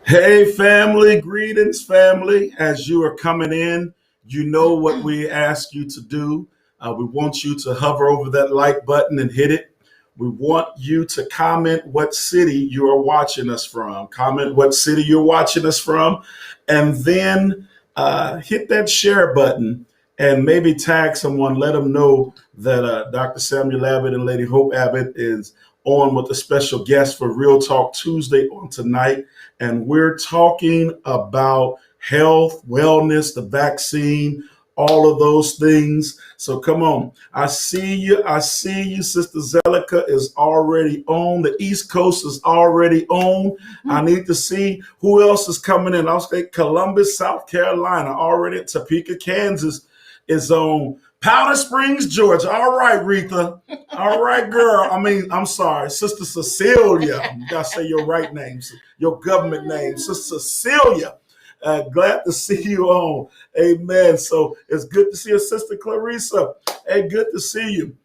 Hey, family, greetings, family. As you are coming in, you know what we ask you to do. We want you to hover over that like button and hit it. We want you to comment what city you are watching us from. Comment what city you're watching us from, and then hit that share button and maybe tag someone. Let them know that Dr. Samuel Abbott and Lady Hope Abbott is on with a special guest for Real Talk Tuesday on tonight. And we're talking about health, wellness, the vaccine, all of those things. So come on. I see you. I see you. Sister Zelica is already on. The East Coast is already on. I need to see who else is coming in. I'll say Columbus, South Carolina, already. Topeka, Kansas is on. Powder Springs, Georgia. All right, Retha. All right, girl. I'm sorry. Sister Cecilia. You got to say your right name, your government name. Sister Cecilia. Glad to see you on. Amen. So it's good to see you, Sister Clarissa. Hey, good to see you.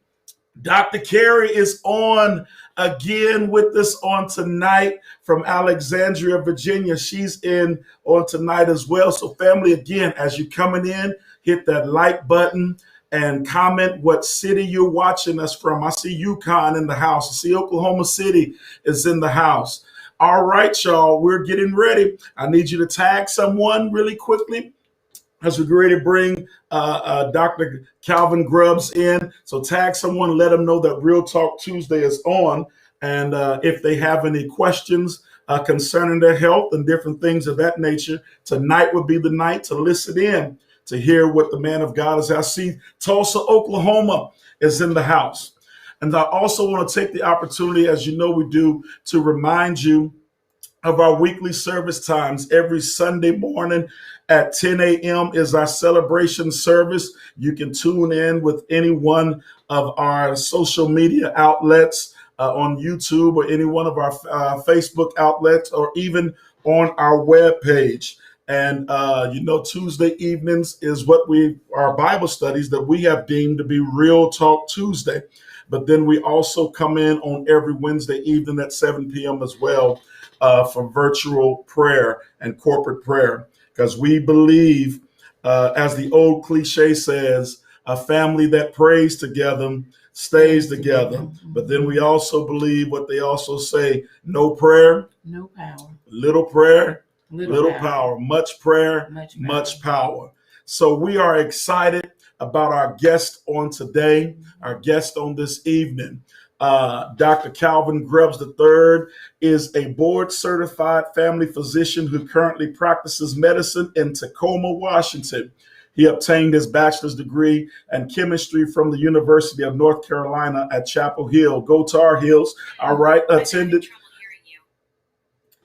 Dr. Carey is on again with us on tonight from Alexandria, Virginia. She's in on tonight as well. So family, again, as you're coming in, hit that like button and comment what city you're watching us from. I see Yukon in the house. I see Oklahoma City is in the house. All right, y'all, we're getting ready. I need you to tag someone really quickly as we get ready to bring Dr. Calvin Grubbs in. So tag someone, let them know that Real Talk Tuesday is on. And if they have any questions concerning their health and different things of that nature, tonight would be the night to listen in to hear what the man of God is. I see Tulsa, Oklahoma is in the house. And I also want to take the opportunity, as you know we do, to remind you of our weekly service times. Every Sunday morning at 10 a.m. is our celebration service. You can tune in with any one of our social media outlets on YouTube or any one of our Facebook outlets or even on our webpage. And, Tuesday evenings is our Bible studies that we have deemed to be Real Talk Tuesday. But then we also come in on every Wednesday evening at 7 p.m. as well for virtual prayer and corporate prayer. Because we believe, as the old cliche says, a family that prays together stays together. But then we also believe what they also say, no prayer, no power. Little prayer, little power. Much prayer, much power. So we are excited about our guest on today, our guest on this evening. Dr. Calvin Grubbs III is a board-certified family physician who currently practices medicine in Tacoma, Washington. He obtained his bachelor's degree in chemistry from the University of North Carolina at Chapel Hill. Go Tar Heels. All right, attended.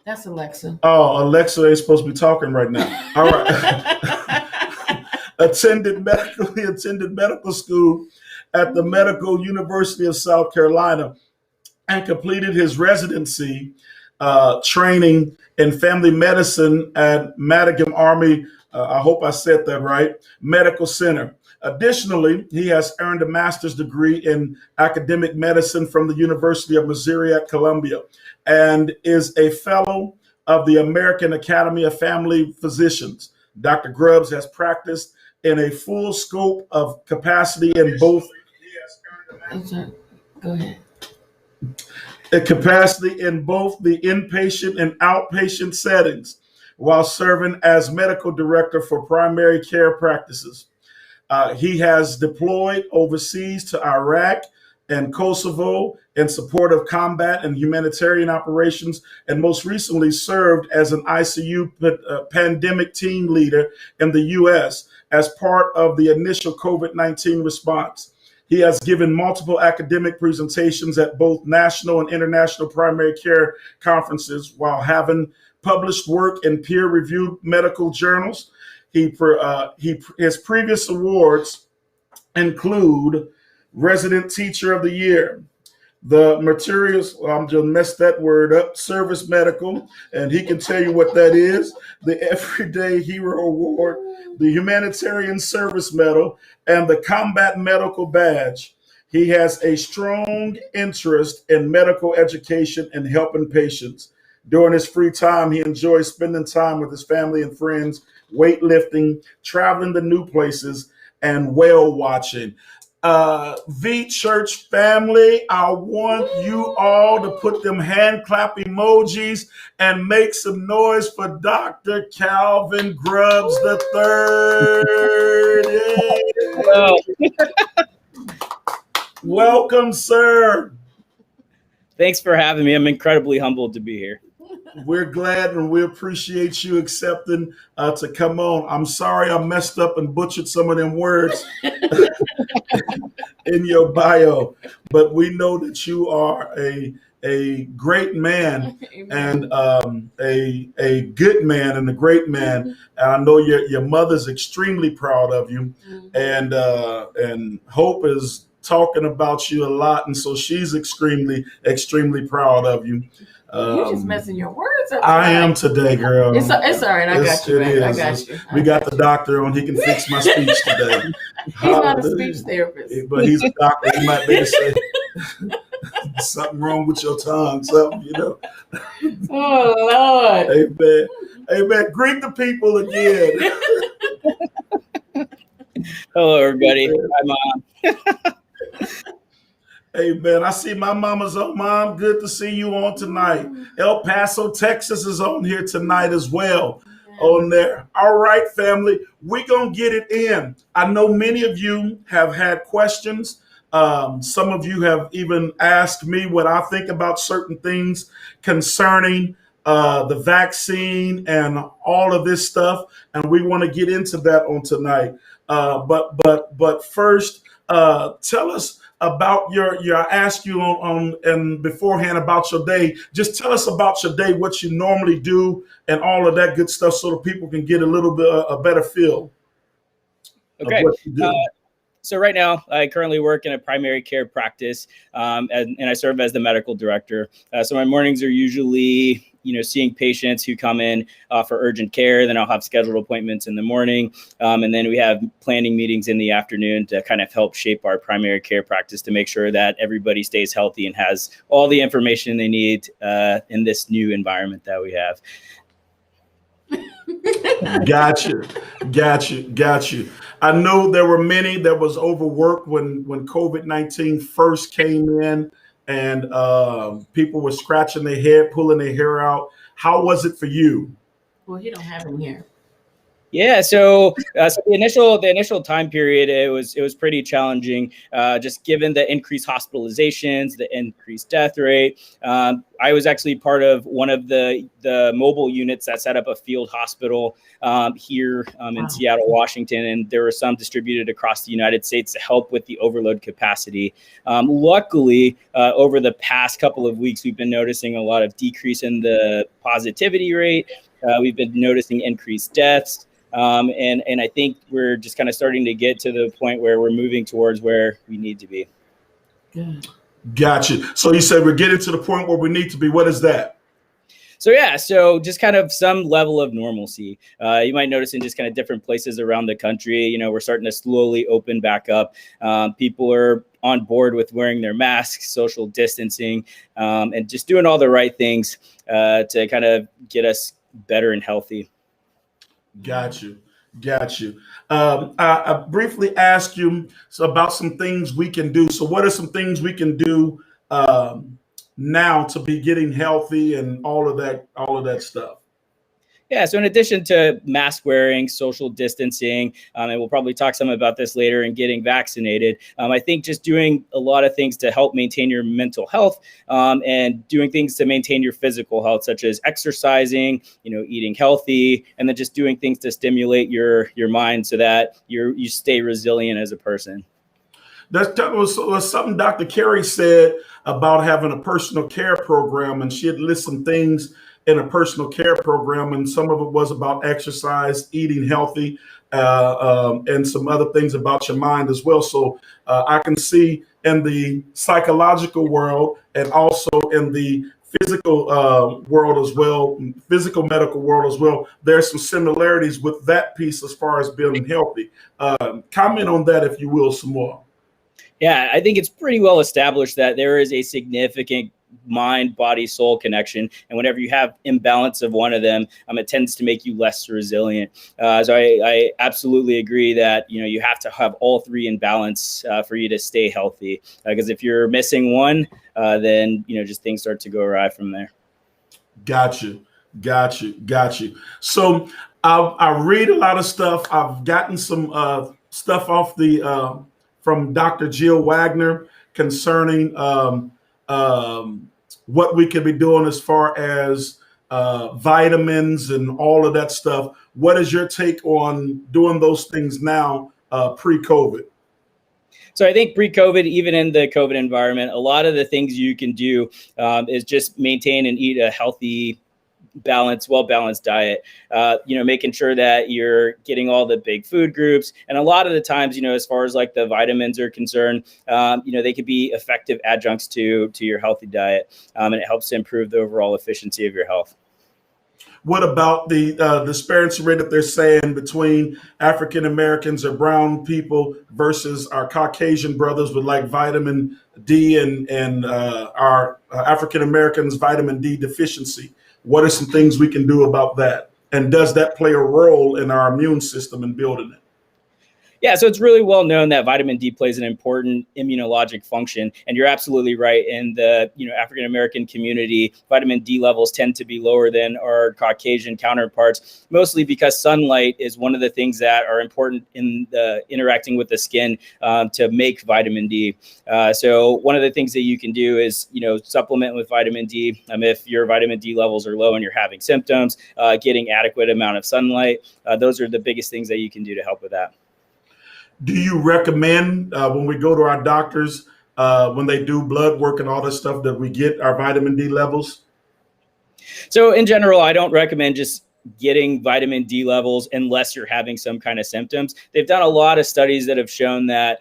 That's Alexa. Oh, Alexa ain't supposed to be talking right now. All right. attended medical school at the Medical University of South Carolina and completed his residency training in family medicine at Madigan Army, I hope I said that right, Medical Center. Additionally, he has earned a master's degree in academic medicine from the University of Missouri at Columbia and is a fellow of the American Academy of Family Physicians. Dr. Grubbs has practiced in a full scope of capacity in both. Go ahead. A capacity in both the inpatient and outpatient settings while serving as medical director for primary care practices. He has deployed overseas to Iraq and Kosovo in support of combat and humanitarian operations, and most recently served as an ICU pandemic team leader in the U.S. as part of the initial COVID-19 response. He has given multiple academic presentations at both national and international primary care conferences while having published work in peer-reviewed medical journals. His previous awards include Resident Teacher of the Year, the materials, I'm just messed that word up, Service Medical, and he can tell you what that is, the Everyday Hero Award, the Humanitarian Service Medal, and the Combat Medical Badge. He has a strong interest in medical education and helping patients. During his free time, he enjoys spending time with his family and friends, weightlifting, traveling to new places, and whale watching. V Church family, I want you all to put them hand clap emojis and make some noise for Dr. Calvin Grubbs the third. Welcome, sir. Thanks for having me. I'm incredibly humbled to be here. We're glad and we appreciate you accepting to come on. I'm sorry I messed up and butchered some of them words in your bio, but we know that you are a great man and a good man and a great man. And I know your mother's extremely proud of you, and Hope is talking about you a lot, and so she's extremely proud of you. You're just messing your words up. I am today, girl. It's all right. I got you. I got you. We got the doctor on. He can fix my speech today. He's not a speech therapist, but he's a doctor. He might be able to say something wrong with your tongue, something, Oh Lord. Amen. Amen. Greet the people again. Hello, everybody. Hi, Mom. Hey, man, I see my mama's on. Mom, good to see you on tonight. El Paso, Texas is on here tonight as well. On there. All right, family, we're going to get it in. I know many of you have had questions. Some of you have even asked me what I think about certain things concerning the vaccine and all of this stuff. And we want to get into that on tonight. But first, tell us about I asked you on and beforehand about your day. Just tell us about your day, what you normally do, and all of that good stuff, so that people can get a little bit a better feel. Okay. Of what you do. So right now, I currently work in a primary care practice, and I serve as the medical director. So my mornings are usually, seeing patients who come in for urgent care. Then I'll have scheduled appointments in the morning. And then we have planning meetings in the afternoon to kind of help shape our primary care practice to make sure that everybody stays healthy and has all the information they need in this new environment that we have. Got you. I know there were many that was overworked when COVID-19 first came in, and people were scratching their head, pulling their hair out. How was it for you? Well, you don't have him here. Yeah, so the initial time period, it was pretty challenging, just given the increased hospitalizations, the increased death rate. I was actually part of one of the mobile units that set up a field hospital here in Seattle, Washington, and there were some distributed across the United States to help with the overload capacity. Luckily, over the past couple of weeks, we've been noticing a lot of decrease in the positivity rate. We've been noticing increased deaths. And I think we're just kind of starting to get to the point where we're moving towards where we need to be. Good. Gotcha. So you said we're getting to the point where we need to be. What is that? So just kind of some level of normalcy. You might notice in just kind of different places around the country, we're starting to slowly open back up. People are on board with wearing their masks, social distancing, and just doing all the right things to kind of get us better and healthy. Got you. I briefly asked you about some things we can do. So what are some things we can do now to be getting healthy and all of that stuff? Yeah, so in addition to mask wearing, social distancing, and we'll probably talk some about this later, and getting vaccinated, I think just doing a lot of things to help maintain your mental health and doing things to maintain your physical health, such as exercising, eating healthy, and then just doing things to stimulate your mind so that you stay resilient as a person. That was something Dr. Carey said about having a personal care program, and she had listed some things in a personal care program, and some of it was about exercise, eating healthy, and some other things about your mind as well. So I can see in the psychological world and also in the physical world as well, physical medical world as well, there's some similarities with that piece as far as being healthy. Comment on that, if you will, some more. Yeah, I think it's pretty well established that there is a significant mind, body, soul connection. And whenever you have imbalance of one of them, it tends to make you less resilient. So I absolutely agree that, you have to have all three in balance for you to stay healthy. Because if you're missing one, then, just things start to go awry from there. Got you. So I read a lot of stuff. I've gotten some stuff off the from Dr. Jill Wagner concerning what we could be doing as far as vitamins and all of that stuff. What is your take on doing those things now pre-COVID? So I think pre-COVID, even in the COVID environment, a lot of the things you can do is just maintain and eat a healthy, well-balanced diet, making sure that you're getting all the big food groups. And a lot of the times, as far as like the vitamins are concerned, they could be effective adjuncts to your healthy diet. And it helps to improve the overall efficiency of your health. What about the disparity rate that they're saying between African Americans or brown people versus our Caucasian brothers with like vitamin D and our African Americans vitamin D deficiency? What are some things we can do about that? And does that play a role in our immune system and building it? Yeah, so it's really well known that vitamin D plays an important immunologic function, and you're absolutely right. In the African American community, vitamin D levels tend to be lower than our Caucasian counterparts, mostly because sunlight is one of the things that are important in the interacting with the skin to make vitamin D. So one of the things that you can do is supplement with vitamin D. If your vitamin D levels are low and you're having symptoms, getting adequate amount of sunlight. Those are the biggest things that you can do to help with that. Do you recommend when we go to our doctors, when they do blood work and all this stuff, that we get our vitamin D levels? So in general, I don't recommend just getting vitamin D levels unless you're having some kind of symptoms. They've done a lot of studies that have shown that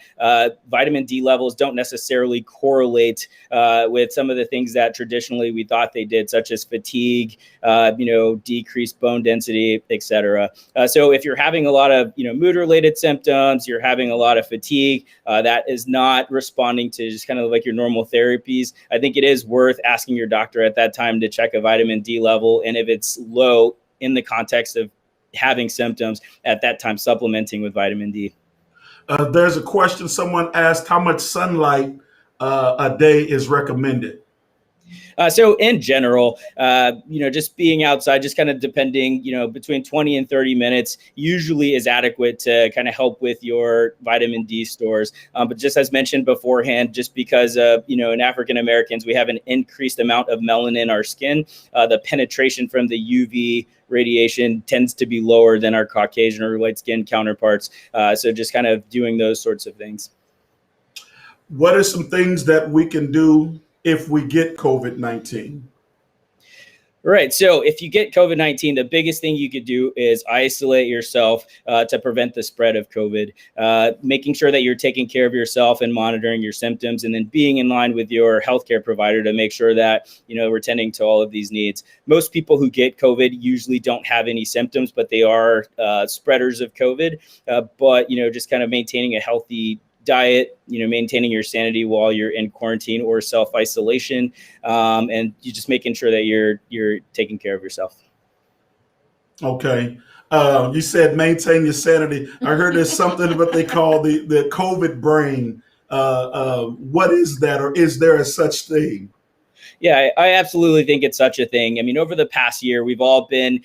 vitamin D levels don't necessarily correlate with some of the things that traditionally we thought they did, such as fatigue, decreased bone density, etc. So if you're having a lot of mood-related symptoms, you're having a lot of fatigue, that is not responding to just kind of like your normal therapies, I think it is worth asking your doctor at that time to check a vitamin D level, and if it's low, in the context of having symptoms, at that time supplementing with vitamin D. There's a question someone asked, how much sunlight a day is recommended? So in general, just being outside, just kind of depending, between 20 and 30 minutes usually is adequate to kind of help with your vitamin D stores. But just as mentioned beforehand, just because in African Americans, we have an increased amount of melanin in our skin, the penetration from the UV radiation tends to be lower than our Caucasian or light skin counterparts. So just kind of doing those sorts of things. What are some things that we can do if we get COVID-19? Right. So if you get COVID-19, the biggest thing you could do is isolate yourself to prevent the spread of COVID, making sure that you're taking care of yourself and monitoring your symptoms, and then being in line with your healthcare provider to make sure that, we're tending to all of these needs. Most people who get COVID usually don't have any symptoms, but they are spreaders of COVID. But just kind of maintaining a healthy diet, maintaining your sanity while you're in quarantine or self-isolation, and you just making sure that you're taking care of yourself. Okay. You said maintain your sanity. I heard there's something what they call the COVID brain. What is that, or is there a such thing? Yeah, I absolutely think it's such a thing. I mean, over the past year, we've all been,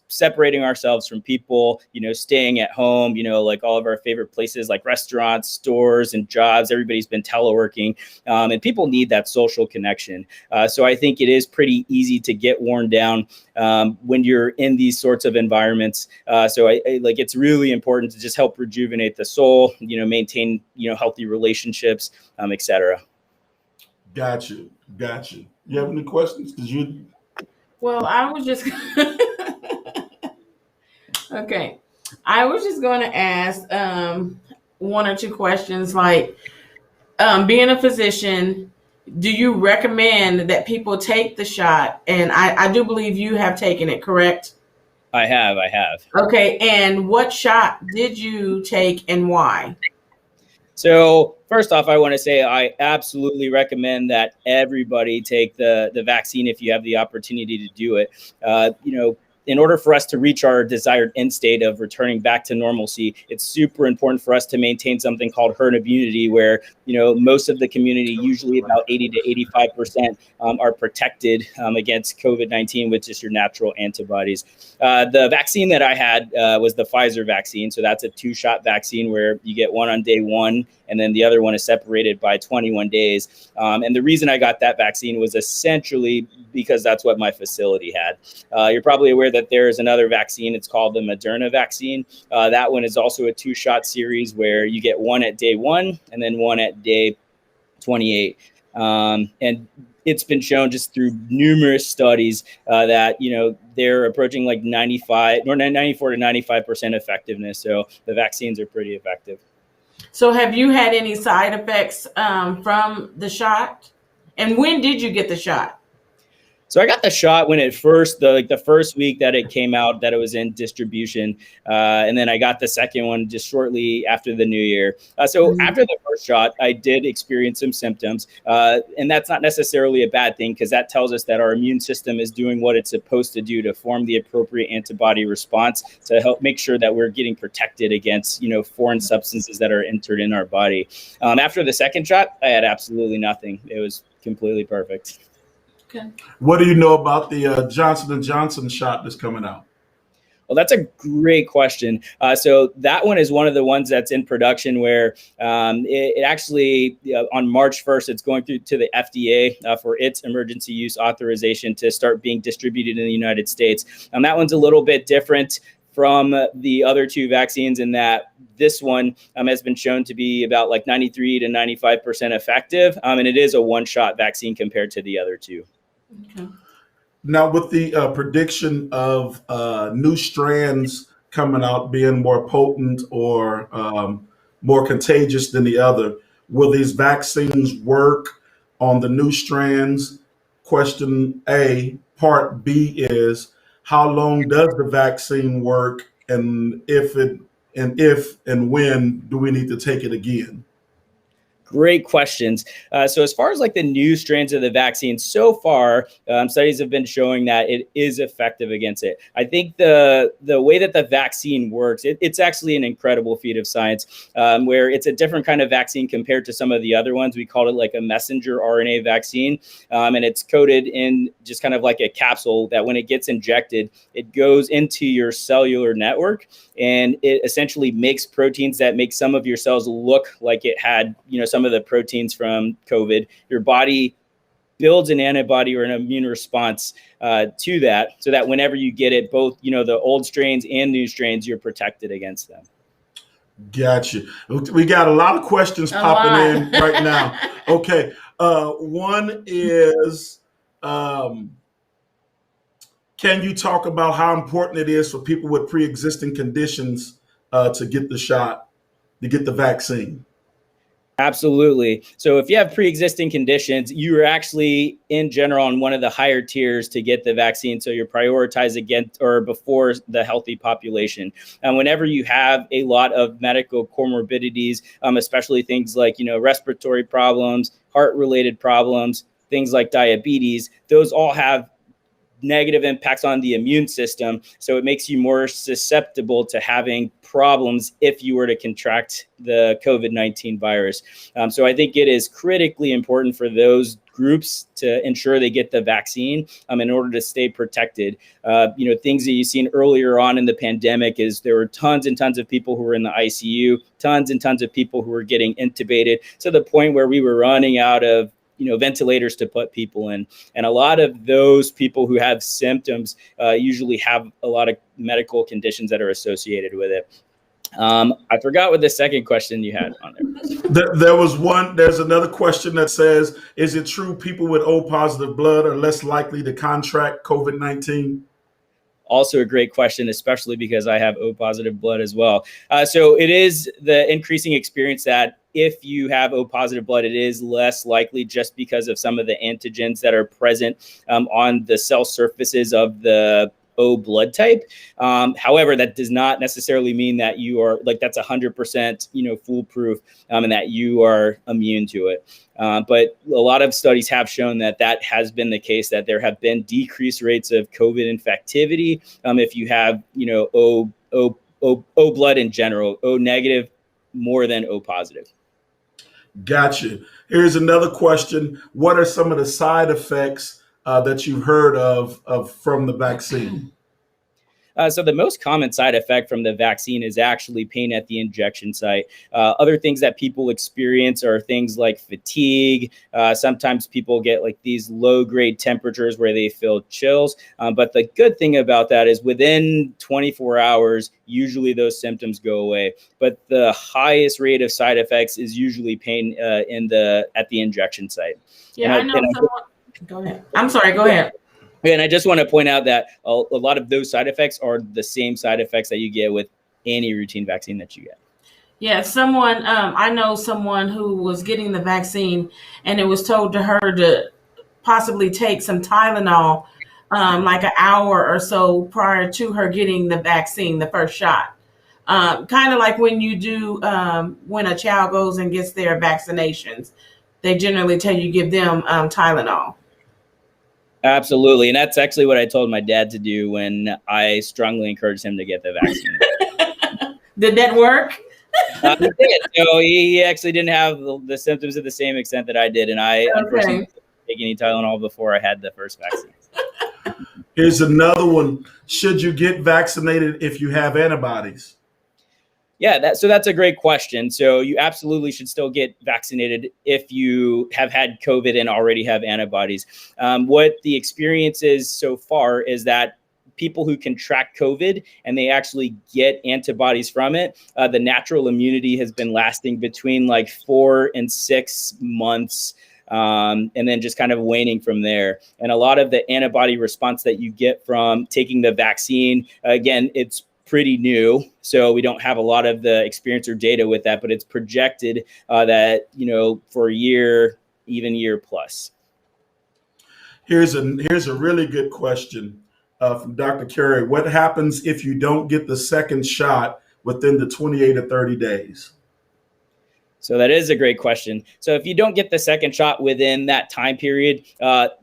separating ourselves from people, staying at home, like all of our favorite places like restaurants, stores, and jobs. Everybody's been teleworking, and people need that social connection. So I think it is pretty easy to get worn down when you're in these sorts of environments. So I like it's really important to just help rejuvenate the soul, maintain, healthy relationships, etc. Got you. You have any questions? Well, I was just okay. I was just going to ask one or two questions, like being a physician, do you recommend that people take the shot? And I do believe you have taken it, correct? I have. Okay, and what shot did you take and why? So First off, I want to say I absolutely recommend that everybody take the vaccine if you have the opportunity to do it. In order for us to reach our desired end state of returning back to normalcy, it's super important for us to maintain something called herd immunity, where most of the community, usually about 80 to 85%, are protected against COVID-19 with just your natural antibodies. The vaccine that I had was the Pfizer vaccine, so that's a 2-shot vaccine where you get one on day 1, and then the other one is separated by 21 days. And the reason I got that vaccine was essentially because that's what my facility had. You're probably aware that there's another vaccine. It's called the Moderna vaccine. That one is also a 2-shot series where you get one at day 1 and then one at day 28. And it's been shown just through numerous studies that, they're approaching like 94 to 95% effectiveness. So the vaccines are pretty effective. So have you had any side effects from the shot? And when did you get the shot? So I got the shot when it first, the first week that it came out, that it was in distribution. And then I got the second one just shortly after the new year. So after the first shot, I did experience some symptoms. And that's not necessarily a bad thing, because that tells us that our immune system is doing what it's supposed to do to form the appropriate antibody response to help make sure that we're getting protected against, foreign substances that are entered in our body. After the second shot, I had absolutely nothing. It was completely perfect. Okay. What do you know about the Johnson & Johnson shot that's coming out? Well, that's a great question. So that one is one of the ones that's in production where it actually, on March 1st, it's going through to the FDA for its emergency use authorization to start being distributed in the United States. That one's a little bit different from the other 2 vaccines in that this one has been shown to be about like 93 to 95% effective. And it is a 1-shot vaccine compared to the other 2. Okay. Now, with the prediction of new strands coming out being more potent or more contagious than the other, will these vaccines work on the new strands? Question A. Part B is, how long does the vaccine work, and if and when do we need to take it again? Great questions. So as far as like the new strains of the vaccine, so far, studies have been showing that it is effective against it. I think the way that the vaccine works, it's actually an incredible feat of science, where it's a different kind of vaccine compared to some of the other ones. We call it like a messenger RNA vaccine, and it's coated in just kind of like a capsule that when it gets injected, it goes into your cellular network, and it essentially makes proteins that make some of your cells look like it had, some of the proteins from COVID. Your body builds an antibody or an immune response to that, so that whenever you get it, both, the old strains and new strains, you're protected against them. Gotcha. We got a lot of questions popping in right now. Okay. One is, can you talk about how important it is for people with pre-existing conditions to get the shot, to get the vaccine? Absolutely. So if you have pre-existing conditions, you are actually in general on one of the higher tiers to get the vaccine. So you're prioritized against or before the healthy population. And whenever you have a lot of medical comorbidities, especially things like, respiratory problems, heart-related problems, things like diabetes, those all have negative impacts on the immune system. So it makes you more susceptible to having problems if you were to contract the COVID-19 virus. So I think it is critically important for those groups to ensure they get the vaccine in order to stay protected. Things that you've seen earlier on in the pandemic is there were tons and tons of people who were in the ICU, tons and tons of people who were getting intubated, to the point where we were running out of ventilators to put people in. And a lot of those people who have symptoms usually have a lot of medical conditions that are associated with it. I forgot what the second question you had on there. There's another question that says, is it true people with O positive blood are less likely to contract COVID-19? Also a great question, especially because I have O positive blood as well. So it is the increasing experience that if you have O positive blood, it is less likely, just because of some of the antigens that are present on the cell surfaces of the O blood type. However, that does not necessarily mean that you are like that's 100% foolproof and that you are immune to it. But a lot of studies have shown that that has been the case, that there have been decreased rates of COVID infectivity if you have O blood in general, O negative more than O positive. Gotcha. Here's another question. What are some of the side effects that you've heard of from the vaccine? So the most common side effect from the vaccine is actually pain at the injection site. Other things that people experience are things like fatigue. Sometimes people get like these low-grade temperatures where they feel chills. But the good thing about that is within 24 hours, usually those symptoms go away. But the highest rate of side effects is usually pain at the injection site. Yeah, I know someone. Go ahead. I'm sorry. Go ahead. And I just want to point out that a lot of those side effects are the same side effects that you get with any routine vaccine that you get. Yeah, I know someone who was getting the vaccine, and it was told to her to possibly take some Tylenol like an hour or so prior to her getting the vaccine, the first shot. Kind of like when you do, when a child goes and gets their vaccinations, they generally tell you give them Tylenol. Absolutely. And that's actually what I told my dad to do when I strongly encouraged him to get the vaccine. Did that work? He did. So he actually didn't have the symptoms to the same extent that I did. And I unfortunately didn't take any Tylenol before I had the first vaccine. Here's another one. Should you get vaccinated if you have antibodies? Yeah, that's a great question. So you absolutely should still get vaccinated if you have had COVID and already have antibodies. What the experience is so far is that people who contract COVID and they actually get antibodies from it, the natural immunity has been lasting between like 4 and 6 months. And then just kind of waning from there. And a lot of the antibody response that you get from taking the vaccine, again, it's pretty new, so we don't have a lot of the experience or data with that, but it's projected that, for a year, even year plus. Here's a really good question from Dr. Carey. What happens if you don't get the second shot within the 28 to 30 days? So that is a great question. So if you don't get the second shot within that time period,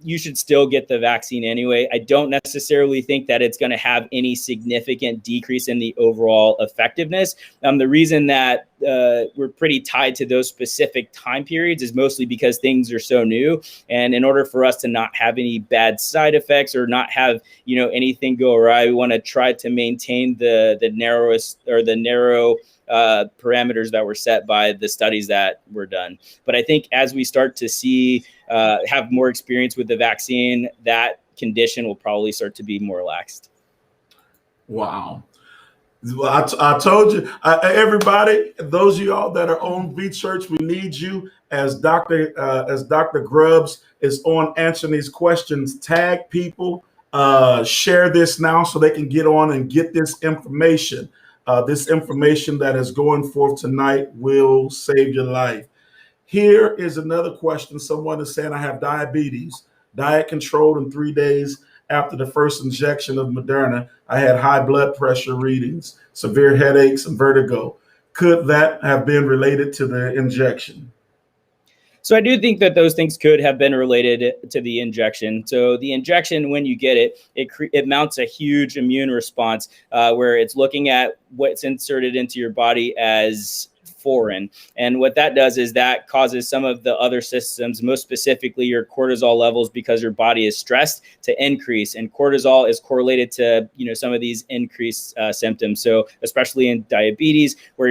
you should still get the vaccine anyway. I don't necessarily think that it's going to have any significant decrease in the overall effectiveness. The reason that we're pretty tied to those specific time periods is mostly because things are so new. And in order for us to not have any bad side effects or not have, anything go awry, we want to try to maintain the narrow parameters that were set by the studies that were done. But I think as we start to see, have more experience with the vaccine, that condition will probably start to be more relaxed. Wow. Well, I told you, everybody, those of y'all that are on V Church, we need you as Dr. Grubbs is on answering these questions. Tag people, share this now so they can get on and get this information. This information that is going forth tonight will save your life. Here is another question. Someone is saying, I have diabetes, diet controlled in 3 days after the first injection of Moderna. I had high blood pressure readings, severe headaches, and vertigo. Could that have been related to the injection? So I do think that those things could have been related to the injection. So the injection, when you get it, it mounts a huge immune response where it's looking at what's inserted into your body as foreign. And what that does is that causes some of the other systems, most specifically your cortisol levels, because your body is stressed, to increase. And cortisol is correlated to, some of these increased symptoms. So especially in diabetes, where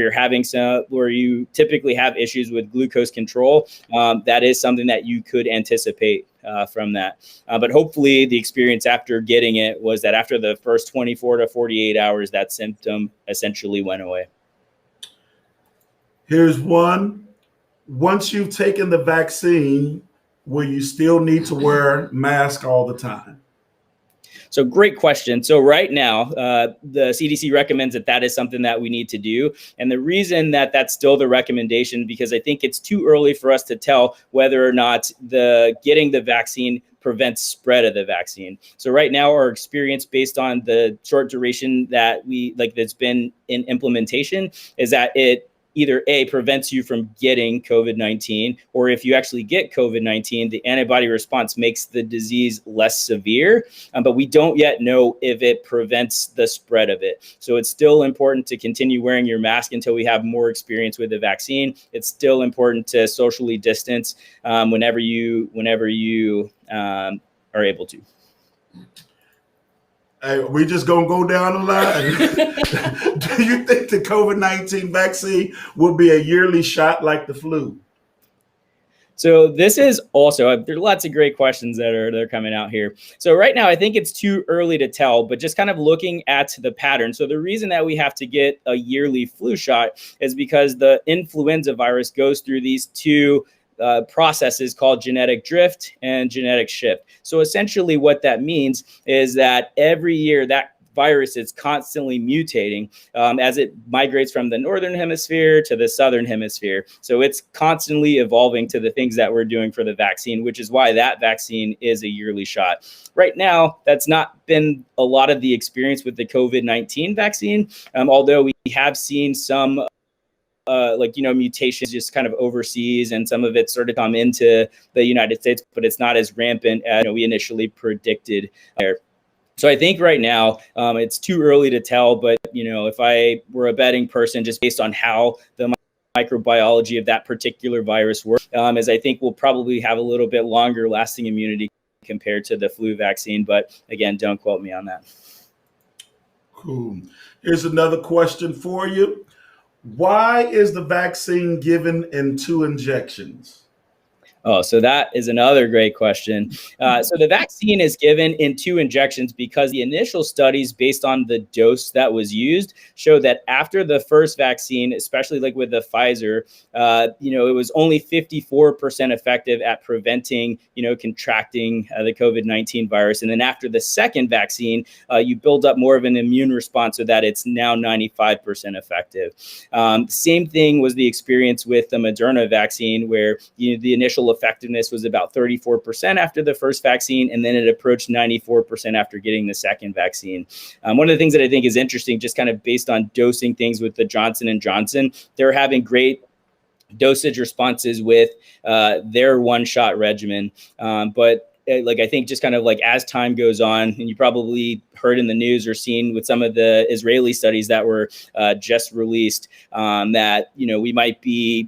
you typically have issues with glucose control, that is something that you could anticipate from that. But hopefully the experience after getting it was that after the first 24 to 48 hours, that symptom essentially went away. Here's one. Once you've taken the vaccine, will you still need to wear a mask all the time? So great question. So right now, the CDC recommends that is something that we need to do. And the reason that that's still the recommendation, because I think it's too early for us to tell whether or not getting the vaccine prevents spread of the vaccine. So right now, our experience based on the short duration that that's been in implementation is that it either A, prevents you from getting COVID-19, or if you actually get COVID-19, the antibody response makes the disease less severe, but we don't yet know if it prevents the spread of it. So it's still important to continue wearing your mask until we have more experience with the vaccine. It's still important to socially distance whenever you are able to. Hey, we just gonna go down the line. Do you think the COVID-19 vaccine will be a yearly shot like the flu? So this is also, there's lots of great questions that are coming out here. So right now, I think it's too early to tell, but just kind of looking at the pattern. So the reason that we have to get a yearly flu shot is because the influenza virus goes through these two processes called genetic drift and genetic shift. So essentially what that means is that every year that virus is constantly mutating as it migrates from the northern hemisphere to the southern hemisphere. So it's constantly evolving to the things that we're doing for the vaccine, which is why that vaccine is a yearly shot. Right now, that's not been a lot of the experience with the COVID-19 vaccine, although we have seen some mutations just kind of overseas, and some of it started to come into the United States, but it's not as rampant as we initially predicted there. So I think right now it's too early to tell, but if I were a betting person, just based on how the microbiology of that particular virus works, is I think we'll probably have a little bit longer lasting immunity compared to the flu vaccine. But again, don't quote me on that. Cool. Here's another question for you. Why is the vaccine given in 2 injections? Oh, so that is another great question. So the vaccine is given in 2 injections because the initial studies based on the dose that was used showed that after the first vaccine, especially like with the Pfizer, it was only 54% effective at preventing, contracting the COVID-19 virus. And then after the second vaccine, you build up more of an immune response so that it's now 95% effective. Same thing was the experience with the Moderna vaccine, where the initial effectiveness was about 34% after the first vaccine, and then it approached 94% after getting the second vaccine. One of the things that I think is interesting, just kind of based on dosing things with the Johnson & Johnson, they're having great dosage responses with their one-shot regimen. But I think just kind of as time goes on, and you probably heard in the news or seen with some of the Israeli studies that were just released, that, we might be,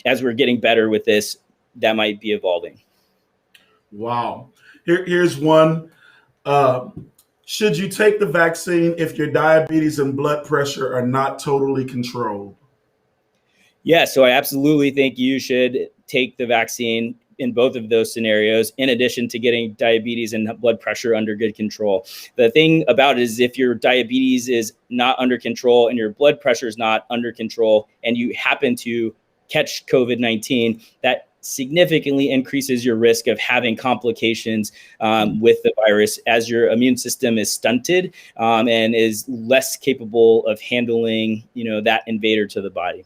as we're getting better with this, that might be evolving. Wow. Here's one. Should you take the vaccine if your diabetes and blood pressure are not totally controlled? Yeah, so I absolutely think you should take the vaccine in both of those scenarios, in addition to getting diabetes and blood pressure under good control. The thing about it is, if your diabetes is not under control and your blood pressure is not under control, and you happen to catch COVID-19, that significantly increases your risk of having complications with the virus, as your immune system is stunted and is less capable of handling, that invader to the body.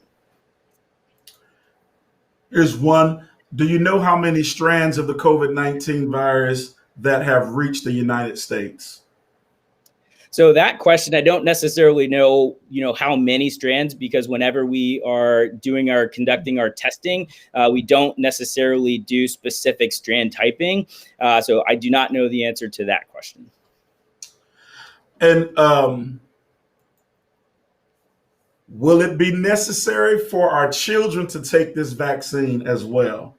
Here's one. Do you know how many strands of the COVID-19 virus that have reached the United States? So that question, I don't necessarily know, how many strands, because whenever we are conducting our testing, we don't necessarily do specific strand typing. So I do not know the answer to that question. And will it be necessary for our children to take this vaccine as well?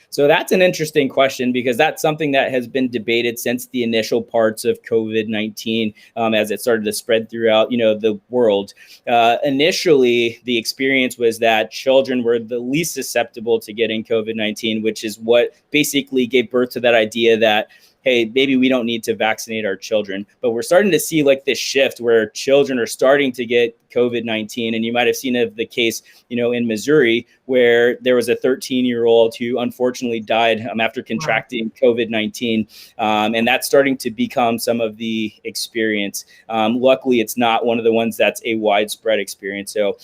So that's an interesting question, because that's something that has been debated since the initial parts of COVID-19 as it started to spread throughout, the world. Initially, the experience was that children were the least susceptible to getting COVID-19, which is what basically gave birth to that idea that, hey, maybe we don't need to vaccinate our children. But we're starting to see this shift where children are starting to get COVID-19. And you might have seen the case, in Missouri, where there was a 13-year-old who unfortunately died after contracting COVID-19. And that's starting to become some of the experience. Luckily, it's not one of the ones that's a widespread experience. So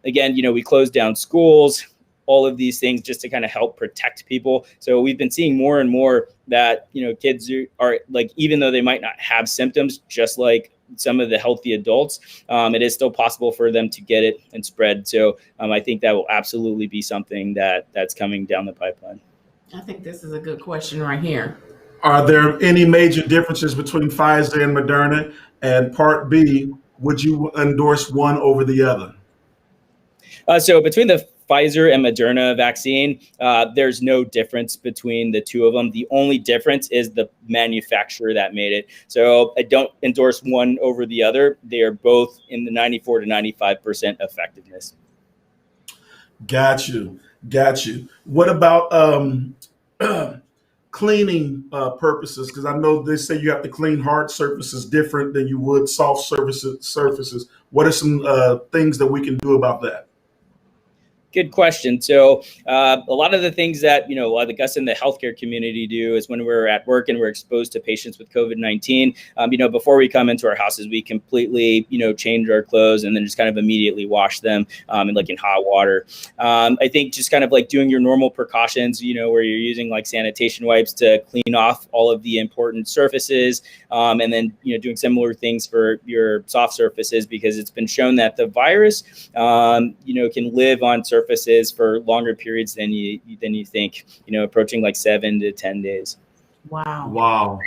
again, we closed down schools. all of these things just to kind of help protect people. So we've been seeing more and more that, kids are like, even though they might not have symptoms, just like some of the healthy adults, it is still possible for them to get it and spread. So I think that will absolutely be something that's coming down the pipeline. I think this is a good question right here. Are there any major differences between Pfizer and Moderna? And part B, would you endorse one over the other? So between the Pfizer and Moderna vaccine, there's no difference between the two of them. The only difference is the manufacturer that made it. So I don't endorse one over the other. They are both in the 94 to 95% effectiveness. Got you. What about cleaning purposes? Because I know they say you have to clean hard surfaces different than you would soft surfaces. What are some things that we can do about that? Good question. So a lot of the things that, like us in the healthcare community do is when we're at work and we're exposed to patients with COVID-19, before we come into our houses, we completely, change our clothes and then just kind of immediately wash them in hot water. I think just kind of like doing your normal precautions, where you're using like sanitation wipes to clean off all of the important surfaces, and then, doing similar things for your soft surfaces, because it's been shown that the virus, can live on surfaces for longer periods than you think, approaching like 7 to 10 days. Wow.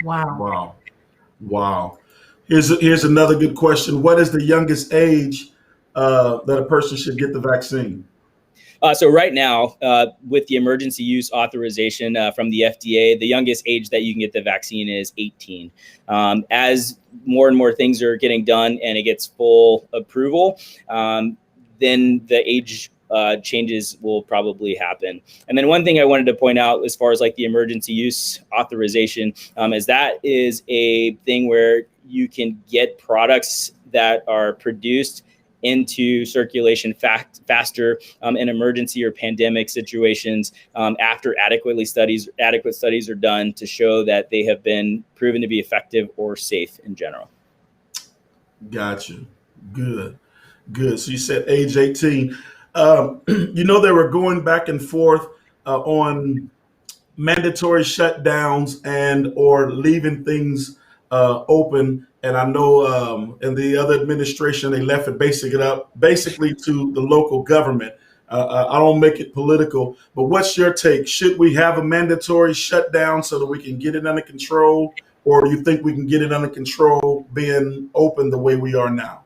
Here's another good question. What is the youngest age that a person should get the vaccine? So right now, with the emergency use authorization from the FDA, the youngest age that you can get the vaccine is 18. As more and more things are getting done and it gets full approval, then the age changes will probably happen. And then one thing I wanted to point out as far as like the emergency use authorization is that is a thing where you can get products that are produced into circulation faster in emergency or pandemic situations after adequate studies are done to show that they have been proven to be effective or safe in general. Gotcha. Good. So you said age 18. They were going back and forth on mandatory shutdowns and or leaving things open. And I know in the other administration, they left it basically to the local government. I don't make it political, but what's your take? Should we have a mandatory shutdown so that we can get it under control? Or do you think we can get it under control being open the way we are now?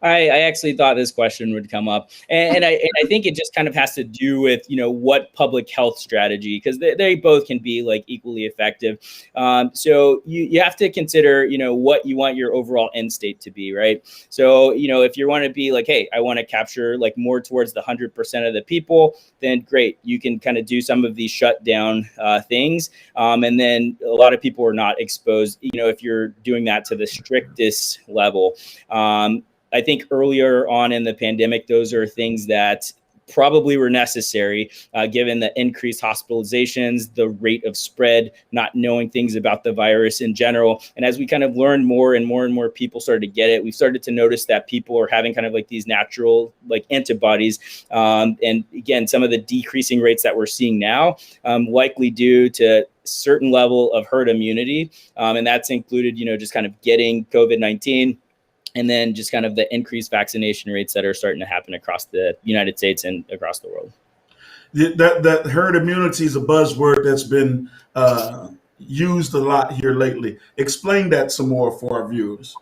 I actually thought this question would come up, and I think it just kind of has to do with what public health strategy, because they both can be like equally effective. So you have to consider what you want your overall end state to be, right? So if you want to be like, hey, I want to capture like more towards the 100% of the people, then great, you can kind of do some of these shutdown things, and then a lot of people are not exposed. If you're doing that to the strictest level. I think earlier on in the pandemic, those are things that probably were necessary, given the increased hospitalizations, the rate of spread, not knowing things about the virus in general. And as we kind of learned more and more people started to get it, we started to notice that people are having kind of like these natural like antibodies. And again, some of the decreasing rates that we're seeing now, likely due to certain level of herd immunity. And that's included, just kind of getting COVID-19. And then just kind of the increased vaccination rates that are starting to happen across the United States and across the world. That herd immunity is a buzzword that's been used a lot here lately. Explain that some more for our viewers.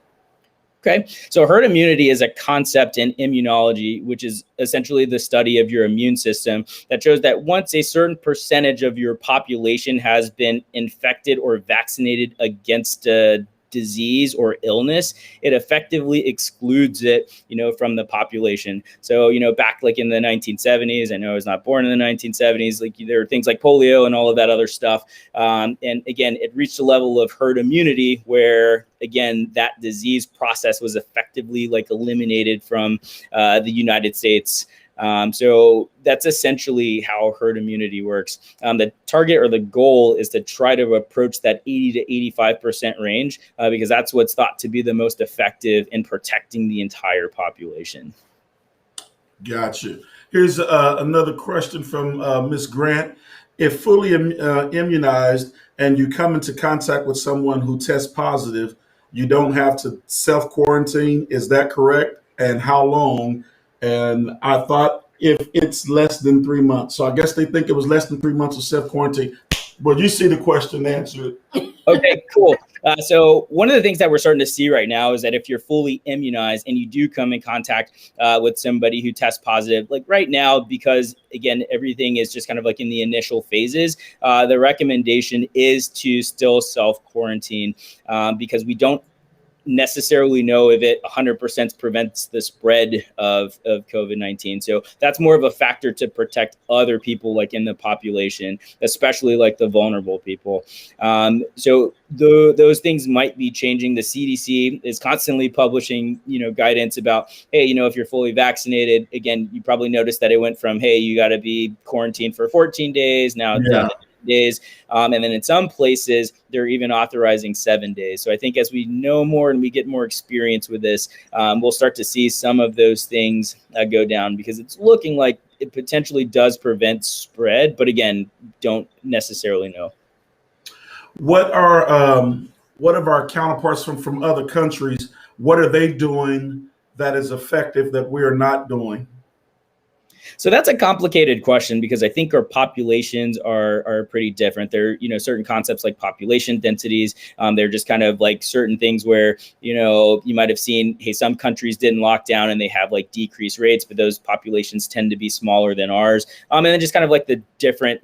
Okay, so herd immunity is a concept in immunology, which is essentially the study of your immune system that shows that once a certain percentage of your population has been infected or vaccinated against a disease or illness, it effectively excludes it, from the population. So, back like in the 1970s, I know I was not born in the 1970s, like there were things like polio and all of that other stuff. And again, it reached a level of herd immunity where, again, that disease process was effectively like eliminated from the United States. So that's essentially how herd immunity works. The target or the goal is to try to approach that 80 to 85% range because that's what's thought to be the most effective in protecting the entire population. Gotcha. Here's another question from Ms. Grant. If fully immunized and you come into contact with someone who tests positive, you don't have to self quarantine. Is that correct? And how long? And I thought if it's less than 3 months. So I guess they think it was less than 3 months of self quarantine. But you see the question answered. Okay, cool. So one of the things that we're starting to see right now is that if you're fully immunized and you do come in contact with somebody who tests positive, like right now, because again, everything is just kind of like in the initial phases, the recommendation is to still self-quarantine because we don't necessarily know if it 100% prevents the spread of COVID-19. So that's more of a factor to protect other people like in the population, especially like the vulnerable people. So those things might be changing. The CDC is constantly publishing, guidance about, hey, if you're fully vaccinated, again, you probably noticed that it went from, hey, you got to be quarantined for 14 days, now down to days. And then in some places, they're even authorizing 7 days. So I think as we know more and we get more experience with this, we'll start to see some of those things go down because it's looking like it potentially does prevent spread. But again, don't necessarily know. What of our counterparts from other countries? What are they doing that is effective that we are not doing? So that's a complicated question because I think our populations are pretty different. There are, certain concepts like population densities. They're just kind of like certain things where, you might have seen, hey, some countries didn't lock down and they have like decreased rates, but those populations tend to be smaller than ours. And then just kind of like the different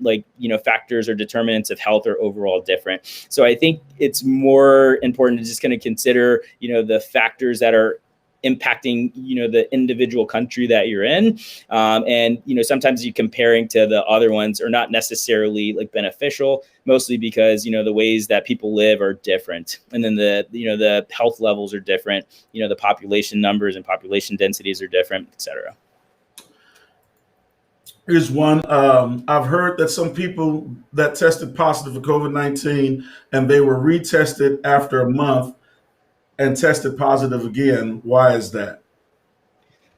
factors or determinants of health are overall different. So I think it's more important to just kind of consider, the factors that are impacting, the individual country that you're in. And, sometimes you comparing to the other ones are not necessarily like beneficial, mostly because, the ways that people live are different. And then the health levels are different, the population numbers and population densities are different, et cetera. Here's one. I've heard that some people that tested positive for COVID-19 and they were retested after a month and tested positive again. Why is that?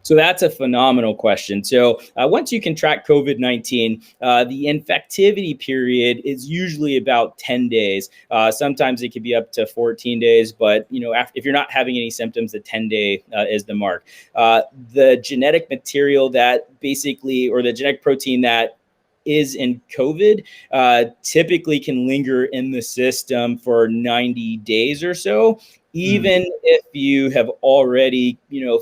So that's a phenomenal question. So once you contract COVID-19, the infectivity period is usually about 10 days. Sometimes it could be up to 14 days, but if you're not having any symptoms, the 10-day is the mark. The genetic material that basically, or the genetic protein that is in COVID typically can linger in the system for 90 days or so. Even if you have already,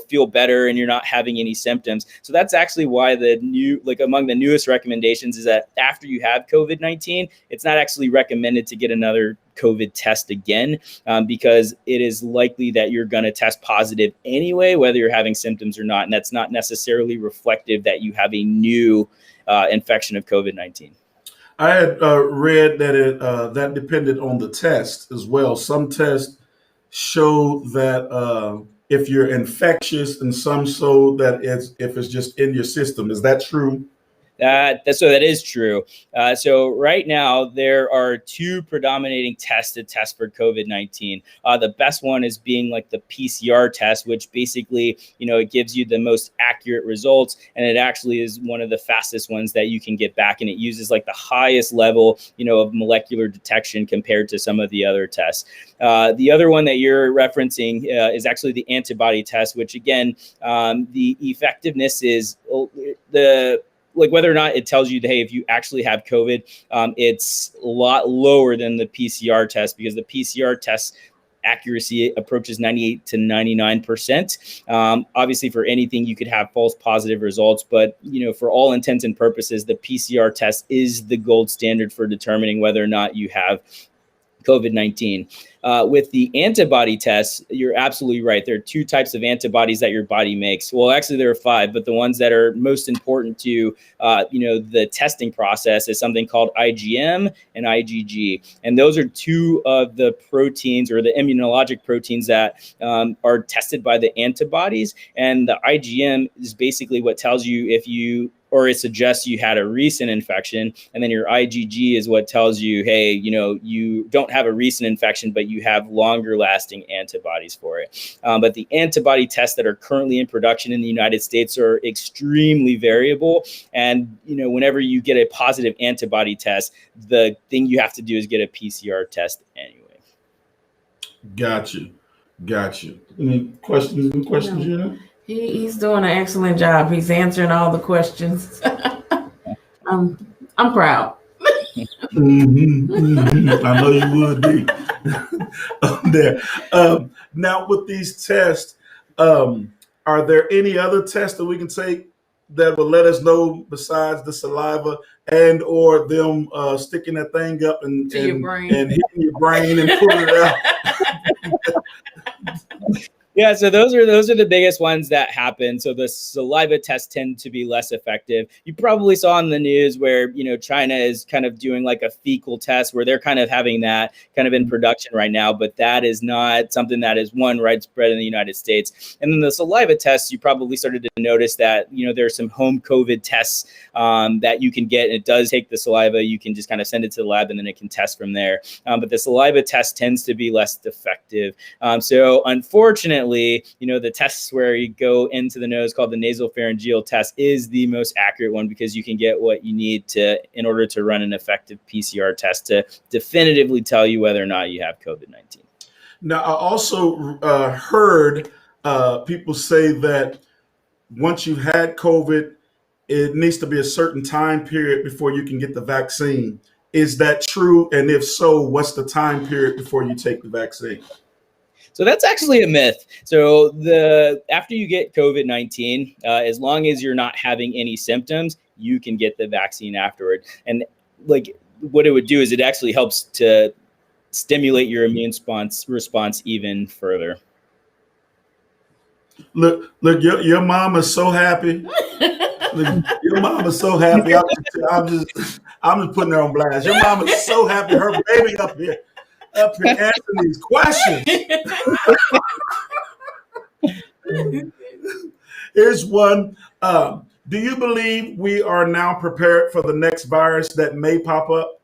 feel better and you're not having any symptoms. So that's actually why among the newest recommendations is that after you have COVID-19, it's not actually recommended to get another COVID test again, because it is likely that you're going to test positive anyway, whether you're having symptoms or not. And that's not necessarily reflective that you have a new infection of COVID-19. I had read that that depended on the test as well. Some tests show that if you're infectious, and some show that if it's just in your system. Is that true? So that is true. So right now, there are two predominating tests to test for COVID-19. The best one is being like the PCR test, which basically, it gives you the most accurate results. And it actually is one of the fastest ones that you can get back. And it uses like the highest level, of molecular detection compared to some of the other tests. The other one that you're referencing is actually the antibody test, which again, the effectiveness is whether or not it tells you that, hey, if you actually have COVID, it's a lot lower than the PCR test because the PCR test accuracy approaches 98 to 99%. Obviously, for anything, you could have false positive results, but for all intents and purposes, the PCR test is the gold standard for determining whether or not you have COVID-19. With the antibody tests, you're absolutely right. There are two types of antibodies that your body makes. Well, actually, there are five, but the ones that are most important to, the testing process is something called IgM and IgG. And those are two of the proteins or the immunologic proteins that are tested by the antibodies. And the IgM is basically what tells you if you or it suggests you had a recent infection. And then your IgG is what tells you, hey, you don't have a recent infection, but you have longer lasting antibodies for it. But the antibody tests that are currently in production in the United States are extremely variable. And, whenever you get a positive antibody test, the thing you have to do is get a PCR test anyway. Got you. Any questions, No. He's doing an excellent job. He's answering all the questions. I'm proud. I know you would be. There. Now, with these tests, are there any other tests that we can take that will let us know besides the saliva and or them sticking that thing up and your brain and hitting your brain and pulling it out? Yeah, so those are the biggest ones that happen. So the saliva tests tend to be less effective. You probably saw in the news where, China is kind of doing like a fecal test where they're kind of having that kind of in production right now, but that is not something that is widespread in the United States. And then the saliva tests, you probably started to notice that, there's some home COVID tests that you can get. And it does take the saliva. You can just kind of send it to the lab and then it can test from there. But the saliva test tends to be less effective. So unfortunately, the tests where you go into the nose called the nasopharyngeal test is the most accurate one because you can get what you need in order to run an effective PCR test to definitively tell you whether or not you have COVID-19. Now, I also heard people say that once you've had COVID, it needs to be a certain time period before you can get the vaccine. Is that true? And if so, what's the time period before you take the vaccine? So that's actually a myth. So after you get COVID-19, as long as you're not having any symptoms, you can get the vaccine afterward. And like what it would do is it actually helps to stimulate your immune response even further. Look, your mom is so happy. Look, your mom is so happy. I'm just putting her on blast. Your mom is so happy. Her baby up here answering these questions. Here's one. Do you believe we are now prepared for the next virus that may pop up?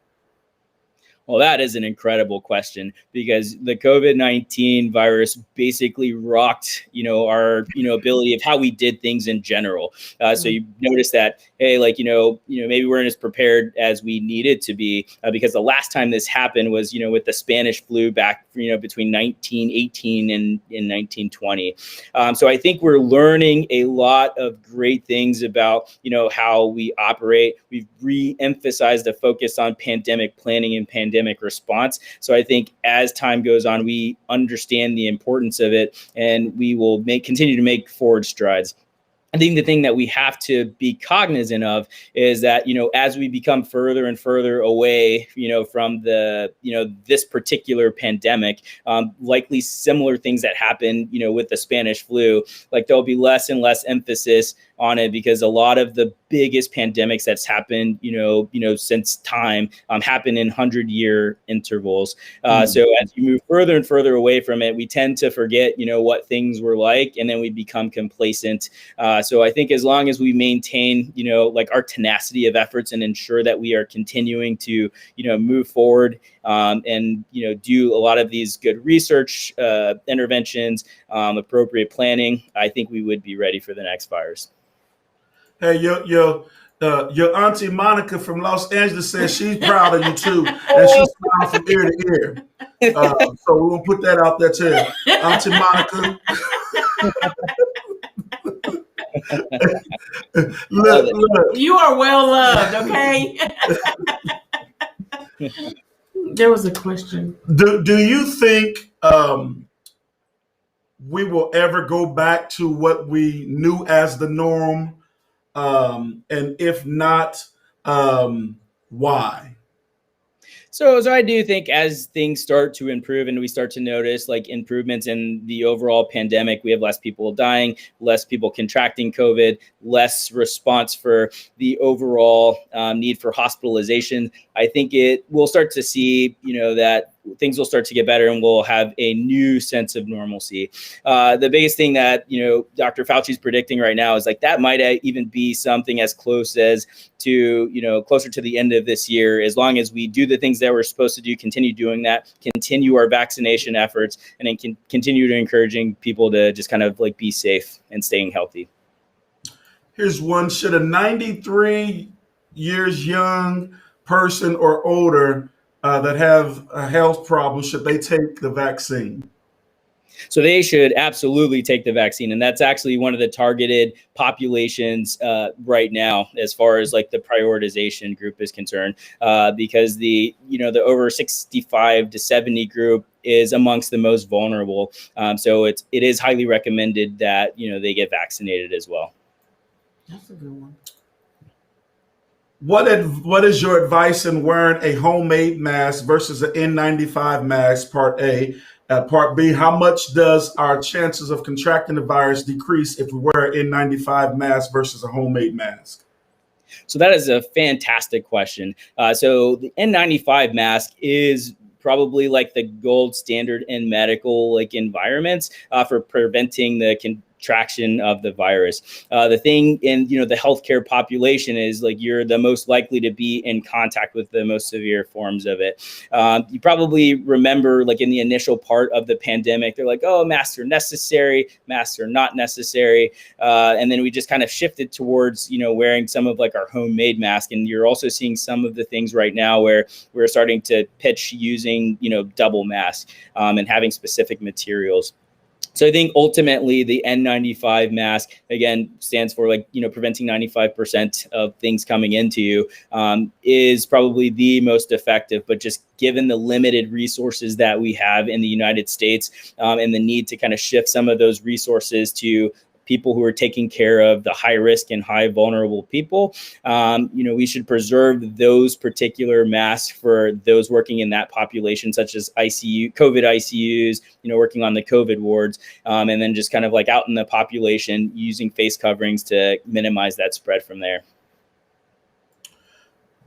Well, that is an incredible question because the COVID-19 virus basically rocked, our, ability of how we did things in general. So you notice that, hey, maybe we're not as prepared as we needed to be because the last time this happened was, with the Spanish flu back, between 1918 and in 1920. So I think we're learning a lot of great things about, how we operate. We've re-emphasized the focus on pandemic planning and pandemic response. So I think as time goes on, we understand the importance of it and we will continue to make forward strides. I think the thing that we have to be cognizant of is that, as we become further and further away, from this particular pandemic, likely similar things that happen, with the Spanish flu, like there'll be less and less emphasis on it because a lot of the biggest pandemics that's happened, since time happen in 100-year intervals. So as you move further and further away from it, we tend to forget, what things were like, and then we become complacent. So I think as long as we maintain, our tenacity of efforts and ensure that we are continuing to, move forward and, do a lot of these good research interventions, appropriate planning, I think we would be ready for the next virus. Hey, your auntie Monica from Los Angeles says she's proud of you too, and she's smiling from ear to ear. So we're gonna put that out there too, Auntie Monica. look. You are well loved, okay? There was a question. Do you think we will ever go back to what we knew as the norm? And if not, why? So I do think as things start to improve and we start to notice improvements in the overall pandemic, we have less people dying, less people contracting COVID, less response for the overall need for hospitalization. I think we'll start to see, that things will start to get better and we'll have a new sense of normalcy. The biggest thing that, Dr. Fauci's predicting right now is like that might even be something as close as to, closer to the end of this year, as long as we do the things that we're supposed to do, continue doing that, continue our vaccination efforts, and then continue to encouraging people to just kind of like be safe and staying healthy. Here's one. Should a 93 years young person or older that have a health problem, should they take the vaccine? So they should absolutely take the vaccine. And that's actually one of the targeted populations right now, as far as like the prioritization group is concerned, because the over 65 to 70 group is amongst the most vulnerable. So it is highly recommended that, they get vaccinated as well. That's a good one. What is your advice in wearing a homemade mask versus an N95 mask, part A? Part B, how much does our chances of contracting the virus decrease if we wear an N95 mask versus a homemade mask? So that is a fantastic question. So the N95 mask is probably like the gold standard in medical environments for preventing the contraction of the virus. The thing in the healthcare population is you're the most likely to be in contact with the most severe forms of it. You probably remember in the initial part of the pandemic, they're like, oh, masks are necessary, masks are not necessary. And then we just kind of shifted towards wearing some of our homemade mask. And you're also seeing some of the things right now where we're starting to pitch using double mask and having specific materials. So I think ultimately the N95 mask, again, stands for preventing 95% of things coming into you, is probably the most effective. But just given the limited resources that we have in the United States and the need to kind of shift some of those resources to people who are taking care of the high risk and high vulnerable people, we should preserve those particular masks for those working in that population, such as COVID ICUs, working on the COVID wards, and then just kind of out in the population using face coverings to minimize that spread from there.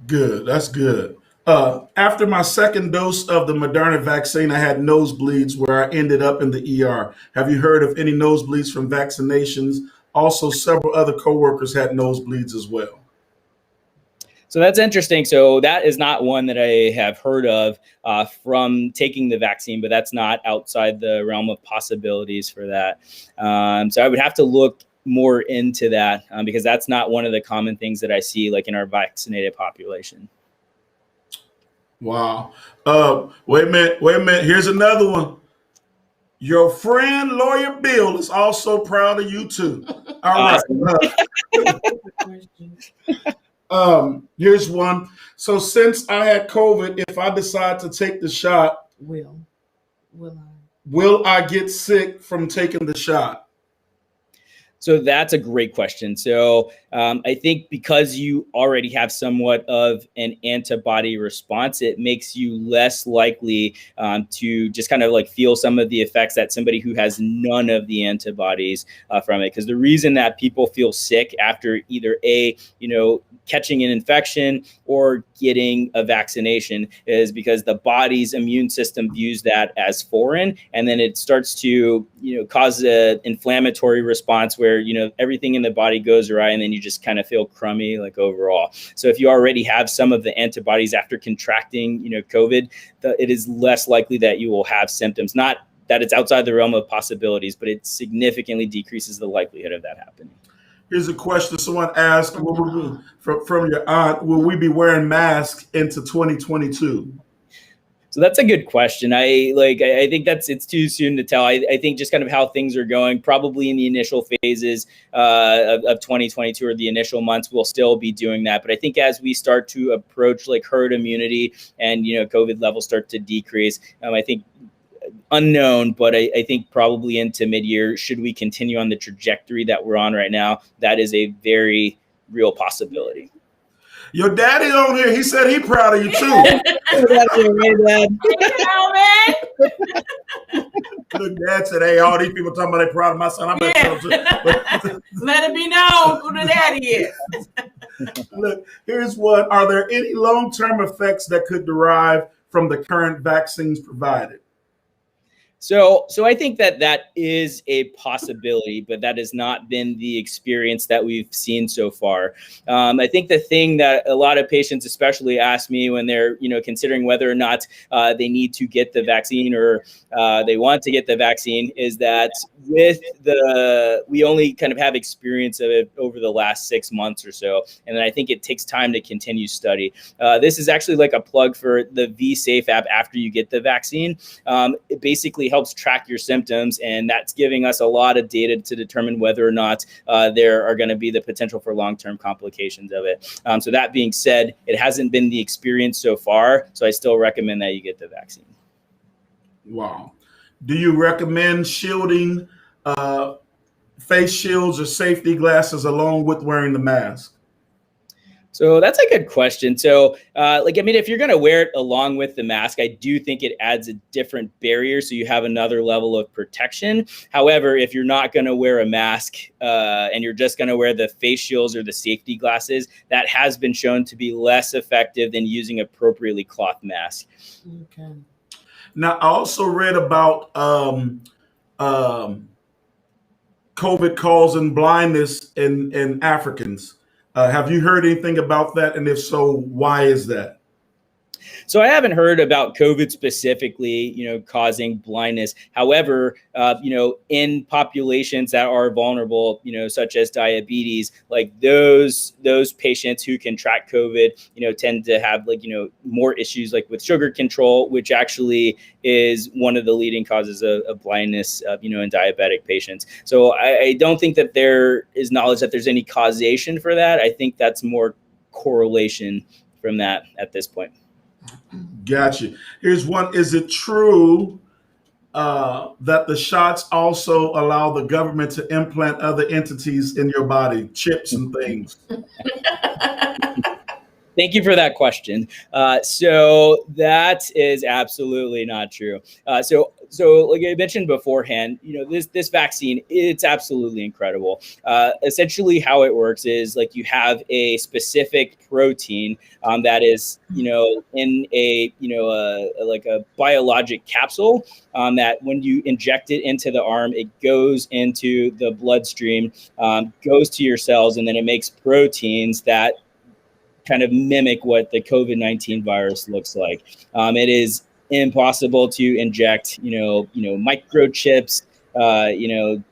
Good. That's good. After my second dose of the Moderna vaccine, I had nosebleeds where I ended up in the ER. Have you heard of any nosebleeds from vaccinations? Also, several other coworkers had nosebleeds as well. So that's interesting. So that is not one that I have heard of from taking the vaccine, but that's not outside the realm of possibilities for that. So I would have to look more into that because that's not one of the common things that I see in our vaccinated population. Wow. Wait a minute. Here's another one. Your friend, Lawyer Bill, is also proud of you too. All right. Here's one. So since I had COVID, if I decide to take the shot, will I get sick from taking the shot? So that's a great question. So I think because you already have somewhat of an antibody response, it makes you less likely to just kind of feel some of the effects that somebody who has none of the antibodies from it. Because the reason that people feel sick after either catching an infection or getting a vaccination is because the body's immune system views that as foreign, and then it starts to cause an inflammatory response where everything in the body goes awry, and then you just kind of feel crummy overall. So if you already have some of the antibodies after contracting COVID, it is less likely that you will have symptoms. Not that it's outside the realm of possibilities, but it significantly decreases the likelihood of that happening. Here's a question someone asked from your aunt: will we be wearing masks into 2022? So that's a good question. I think it's too soon to tell. I think just kind of how things are going, probably in the initial phases of 2022 or the initial months, we'll still be doing that. But I think as we start to approach herd immunity and COVID levels start to decrease, I think unknown, but I think probably into mid-year, should we continue on the trajectory that we're on right now, that is a very real possibility. Your daddy on here, he said he proud of you too. Look, Dad said, hey, all these people talking about they proud of my son. I'm not too. Let it be known who the daddy is. Look, here's one. Are there any long-term effects that could derive from the current vaccines provided? So I think that is a possibility, but that has not been the experience that we've seen so far. I think the thing that a lot of patients especially ask me when they're, considering whether or not they need to get the vaccine or they want to get the vaccine is that we only kind of have experience of it over the last 6 months or so. And then I think it takes time to continue study. This is actually like a plug for the V-Safe app after you get the vaccine. It basically helps track your symptoms, and that's giving us a lot of data to determine whether or not there are going to be the potential for long-term complications of it. So that being said, it hasn't been the experience so far, so I still recommend that you get the vaccine. Wow. Do you recommend shielding face shields or safety glasses along with wearing the mask? So that's a good question. So, if you're going to wear it along with the mask, I do think it adds a different barrier. So you have another level of protection. However, if you're not going to wear a mask and you're just going to wear the face shields or the safety glasses, that has been shown to be less effective than using appropriately cloth mask. Okay. Now, I also read about COVID causing blindness in Africans. Have you heard anything about that? And if so, why is that? So I haven't heard about COVID specifically, causing blindness. However, in populations that are vulnerable, such as diabetes, like those patients who contract COVID, tend to have more issues like with sugar control, which actually is one of the leading causes of blindness, in diabetic patients. So I don't think that there is knowledge that there's any causation for that. I think that's more correlation from that at this point. Gotcha. Here's one. Is it true that the shots also allow the government to implant other entities in your body, chips and things? Thank you for that question. So that is absolutely not true. So like I mentioned beforehand, this vaccine, it's absolutely incredible. Essentially how it works is like you have a specific protein that is, in a biologic capsule that when you inject it into the arm, it goes into the bloodstream, goes to your cells, and then it makes proteins that kind of mimic what the COVID-19 virus looks like. It is impossible to inject, microchips,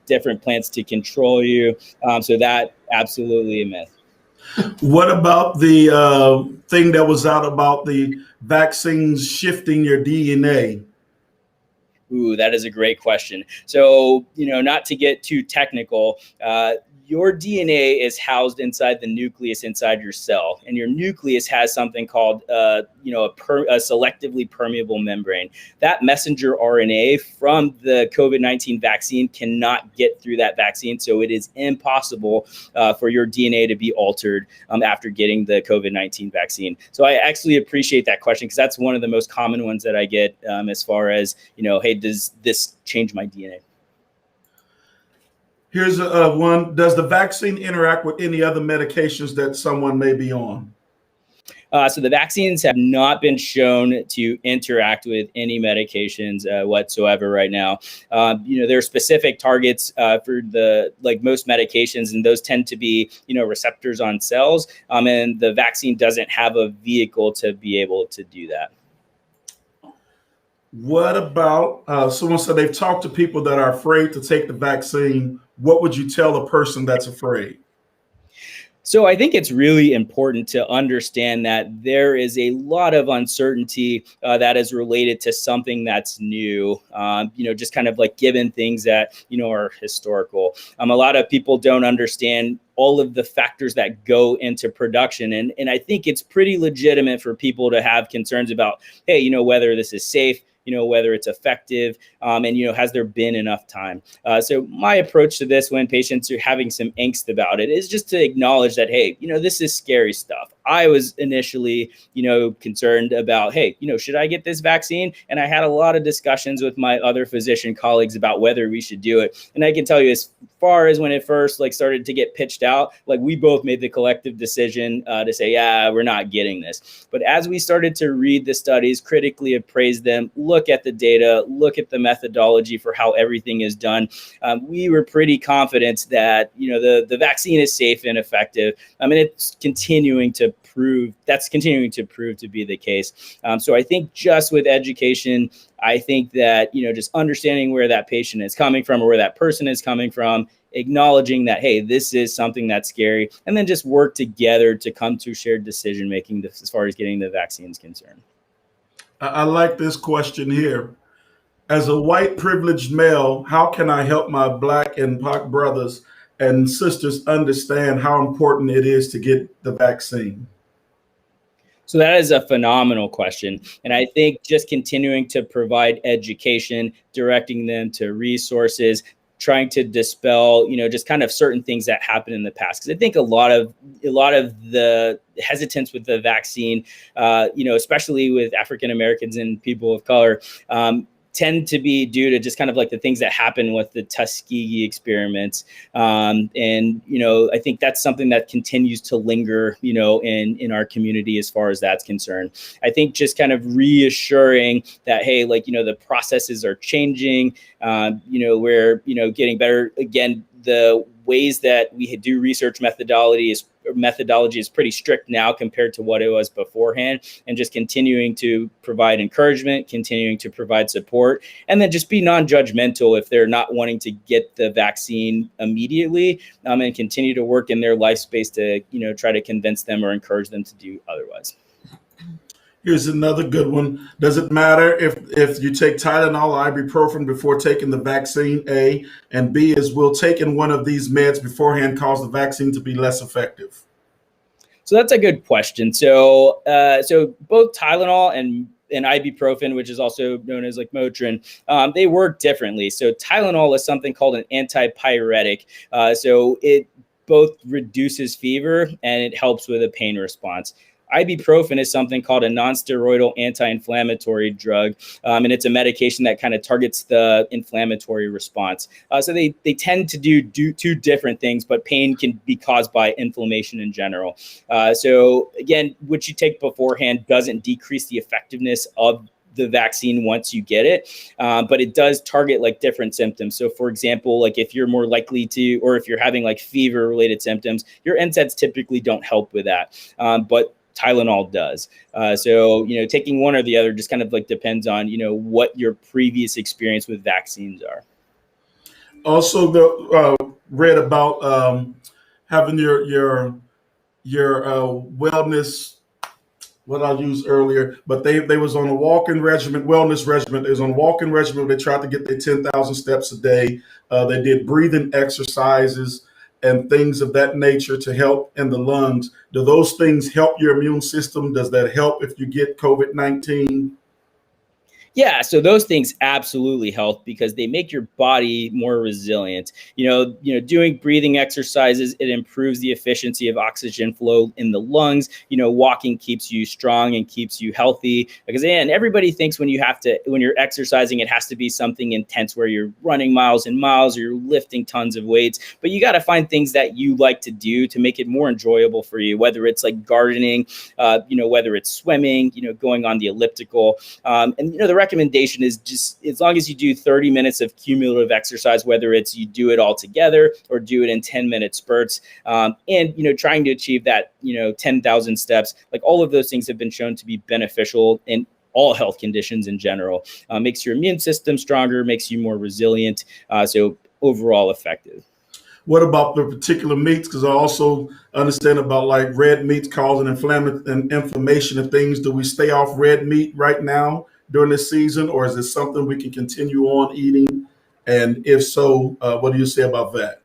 different plants to control you. So that absolutely a myth. What about the thing that was out about the vaccines shifting your DNA? Ooh, that is a great question. So, not to get too technical, your DNA is housed inside the nucleus inside your cell, and your nucleus has something called, a selectively permeable membrane. That messenger RNA from the COVID-19 vaccine cannot get through that vaccine, so it is impossible for your DNA to be altered after getting the COVID-19 vaccine. So I actually appreciate that question because that's one of the most common ones that I get as far as, hey, does this change my DNA? Here's one. Does the vaccine interact with any other medications that someone may be on? So the vaccines have not been shown to interact with any medications whatsoever right now. There are specific targets for most medications, and those tend to be, receptors on cells. And the vaccine doesn't have a vehicle to be able to do that. What about someone said they've talked to people that are afraid to take the vaccine? What would you tell a person that's afraid? So I think it's really important to understand that there is a lot of uncertainty that is related to something that's new, just kind of like given things that, are historical. A lot of people don't understand all of the factors that go into production. And I think it's pretty legitimate for people to have concerns about, hey, whether this is safe, whether it's effective, and, has there been enough time? So my approach to this when patients are having some angst about it is just to acknowledge that, hey, this is scary stuff. I was initially, concerned about, hey, should I get this vaccine? And I had a lot of discussions with my other physician colleagues about whether we should do it. And I can tell you as far as when it first like started to get pitched out, like we both made the collective decision to say, yeah, we're not getting this. But as we started to read the studies, critically appraise them, look at the data, look at the methodology for how everything is done, we were pretty confident that, you know, the vaccine is safe and effective. I mean, it's continuing to prove to be the case. So I think just with education, I think that, you know, just understanding where that patient is coming from or where that person is coming from, acknowledging that, hey, this is something that's scary, and then just work together to come to shared decision making as far as getting the vaccines concerned. I like this question here. As a white privileged male, how can I help my Black and POC brothers and sisters understand how important it is to get the vaccine? So that is a phenomenal question. And I think just continuing to provide education, directing them to resources, trying to dispel, you know, just kind of certain things that happened in the past. Because I think a lot of the hesitance with the vaccine, you know, especially with African Americans and people of color, tend to be due to just kind of like the things that happen with the Tuskegee experiments. And, you know, I think that's something that continues to linger, you know, in our community as far as that's concerned. I think just kind of reassuring that, hey, like, you know, the processes are changing, you know, we're, you know, getting better. Again, the ways that we do research methodology is pretty strict now compared to what it was beforehand, and just continuing to provide encouragement, continuing to provide support, and then just be non-judgmental if they're not wanting to get the vaccine immediately, and continue to work in their life space to, you know, try to convince them or encourage them to do otherwise. Here's another good one. Does it matter if you take Tylenol or ibuprofen before taking the vaccine? A, and B is, will taking one of these meds beforehand cause the vaccine to be less effective? So that's a good question. So both Tylenol and ibuprofen, which is also known as like Motrin, they work differently. So Tylenol is something called an antipyretic. So it both reduces fever and it helps with a pain response. Ibuprofen is something called a non-steroidal anti-inflammatory drug, and it's a medication that kind of targets the inflammatory response. So they tend to do two different things, but pain can be caused by inflammation in general. So again, what you take beforehand doesn't decrease the effectiveness of the vaccine once you get it, but it does target like different symptoms. So for example, like if you're more likely to, or if you're having like fever related symptoms, your NSAIDs typically don't help with that, but Tylenol does. So, you know, taking one or the other just kind of like depends on, you know, what your previous experience with vaccines are. Also, read about having your wellness, what I used earlier, but they was on a walking regimen, wellness regimen. They was on a walking regimen. They tried to get their 10,000 steps a day. They did breathing exercises and things of that nature to help in the lungs. Do those things help your immune system? Does that help if you get COVID-19? Yeah, so those things absolutely help because they make your body more resilient. You know, doing breathing exercises, it improves the efficiency of oxygen flow in the lungs. You know, walking keeps you strong and keeps you healthy. Because again, everybody thinks when you're exercising, it has to be something intense where you're running miles and miles or you're lifting tons of weights. But you got to find things that you like to do to make it more enjoyable for you, whether it's like gardening, you know, whether it's swimming, you know, going on the elliptical. And, you know, the recommendation is just as long as you do 30 minutes of cumulative exercise, whether it's you do it all together or do it in 10-minute spurts, and, you know, trying to achieve that, you know, 10,000 steps, like all of those things have been shown to be beneficial in all health conditions in general. Makes your immune system stronger, makes you more resilient, so overall effective. What about the particular meats? Because I also understand about like red meats causing inflammation and things. Do we stay off red meat right now during this season, or is it something we can continue on eating? And if so, what do you say about that?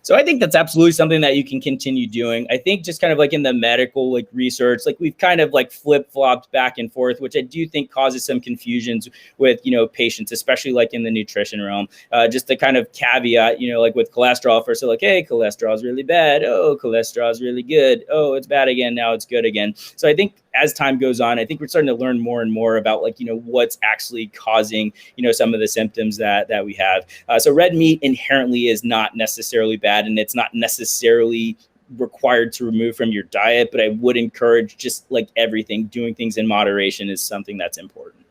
So I think that's absolutely something that you can continue doing. I think just kind of like in the medical like research, like we've kind of like flip-flopped back and forth, which I do think causes some confusions with, you know, patients, especially like in the nutrition realm. Just the kind of caveat, you know, like with cholesterol, first, like, hey, cholesterol is really bad. Oh, cholesterol is really good. Oh, it's bad again. Now it's good again. So I think as time goes on, I think we're starting to learn more and more about like, what's actually causing, some of the symptoms that we have. So red meat inherently is not necessarily bad, and it's not necessarily required to remove from your diet, but I would encourage, just like everything, doing things in moderation is something that's important.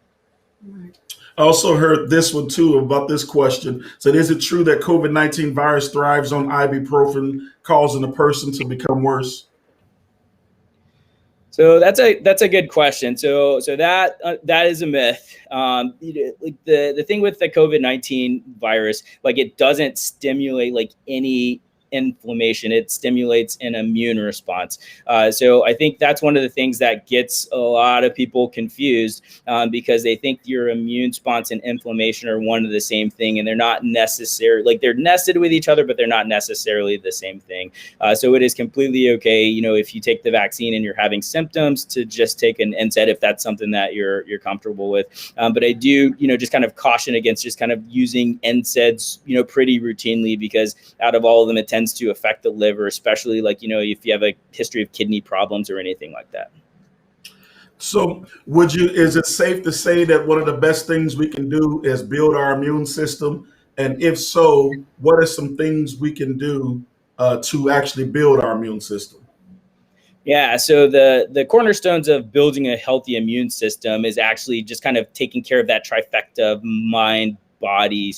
I also heard this one too about this question. So is it true that COVID-19 virus thrives on ibuprofen, causing a person to become worse? So that's a good question. So that is a myth. Like the thing with the COVID-19 virus, like it doesn't stimulate like any inflammation. It stimulates an immune response. So I think that's one of the things that gets a lot of people confused, because they think your immune response and inflammation are one of the same thing, and they're not necessarily, like they're nested with each other, but they're not necessarily the same thing. So it is completely okay, if you take the vaccine and you're having symptoms, to just take an NSAID if that's something that you're comfortable with. But I do, just kind of caution against just kind of using NSAIDs, pretty routinely, because out of all of them, it tends to affect the liver, especially like, if you have a history of kidney problems or anything like that. So is it safe to say that one of the best things we can do is build our immune system? And if so, what are some things we can do to actually build our immune system? Yeah, so the cornerstones of building a healthy immune system is actually just kind of taking care of that trifecta of mind, body,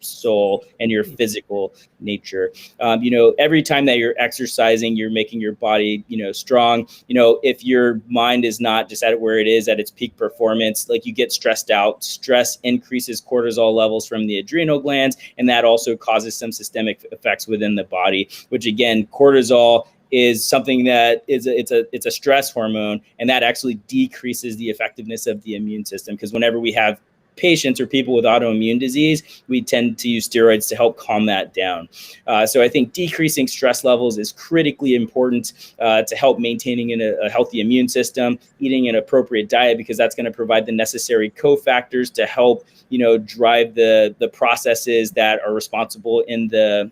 soul, and your physical nature. Every time that you're exercising, you're making your body, strong. If your mind is not just at where it is at its peak performance, like you get stressed out. Stress increases cortisol levels from the adrenal glands, and that also causes some systemic effects within the body, which again, cortisol is something that it's a stress hormone, and that actually decreases the effectiveness of the immune system, because whenever we have patients or people with autoimmune disease, we tend to use steroids to help calm that down. So I think decreasing stress levels is critically important to help maintaining a healthy immune system, eating an appropriate diet, because that's going to provide the necessary cofactors to help, drive the processes that are responsible in the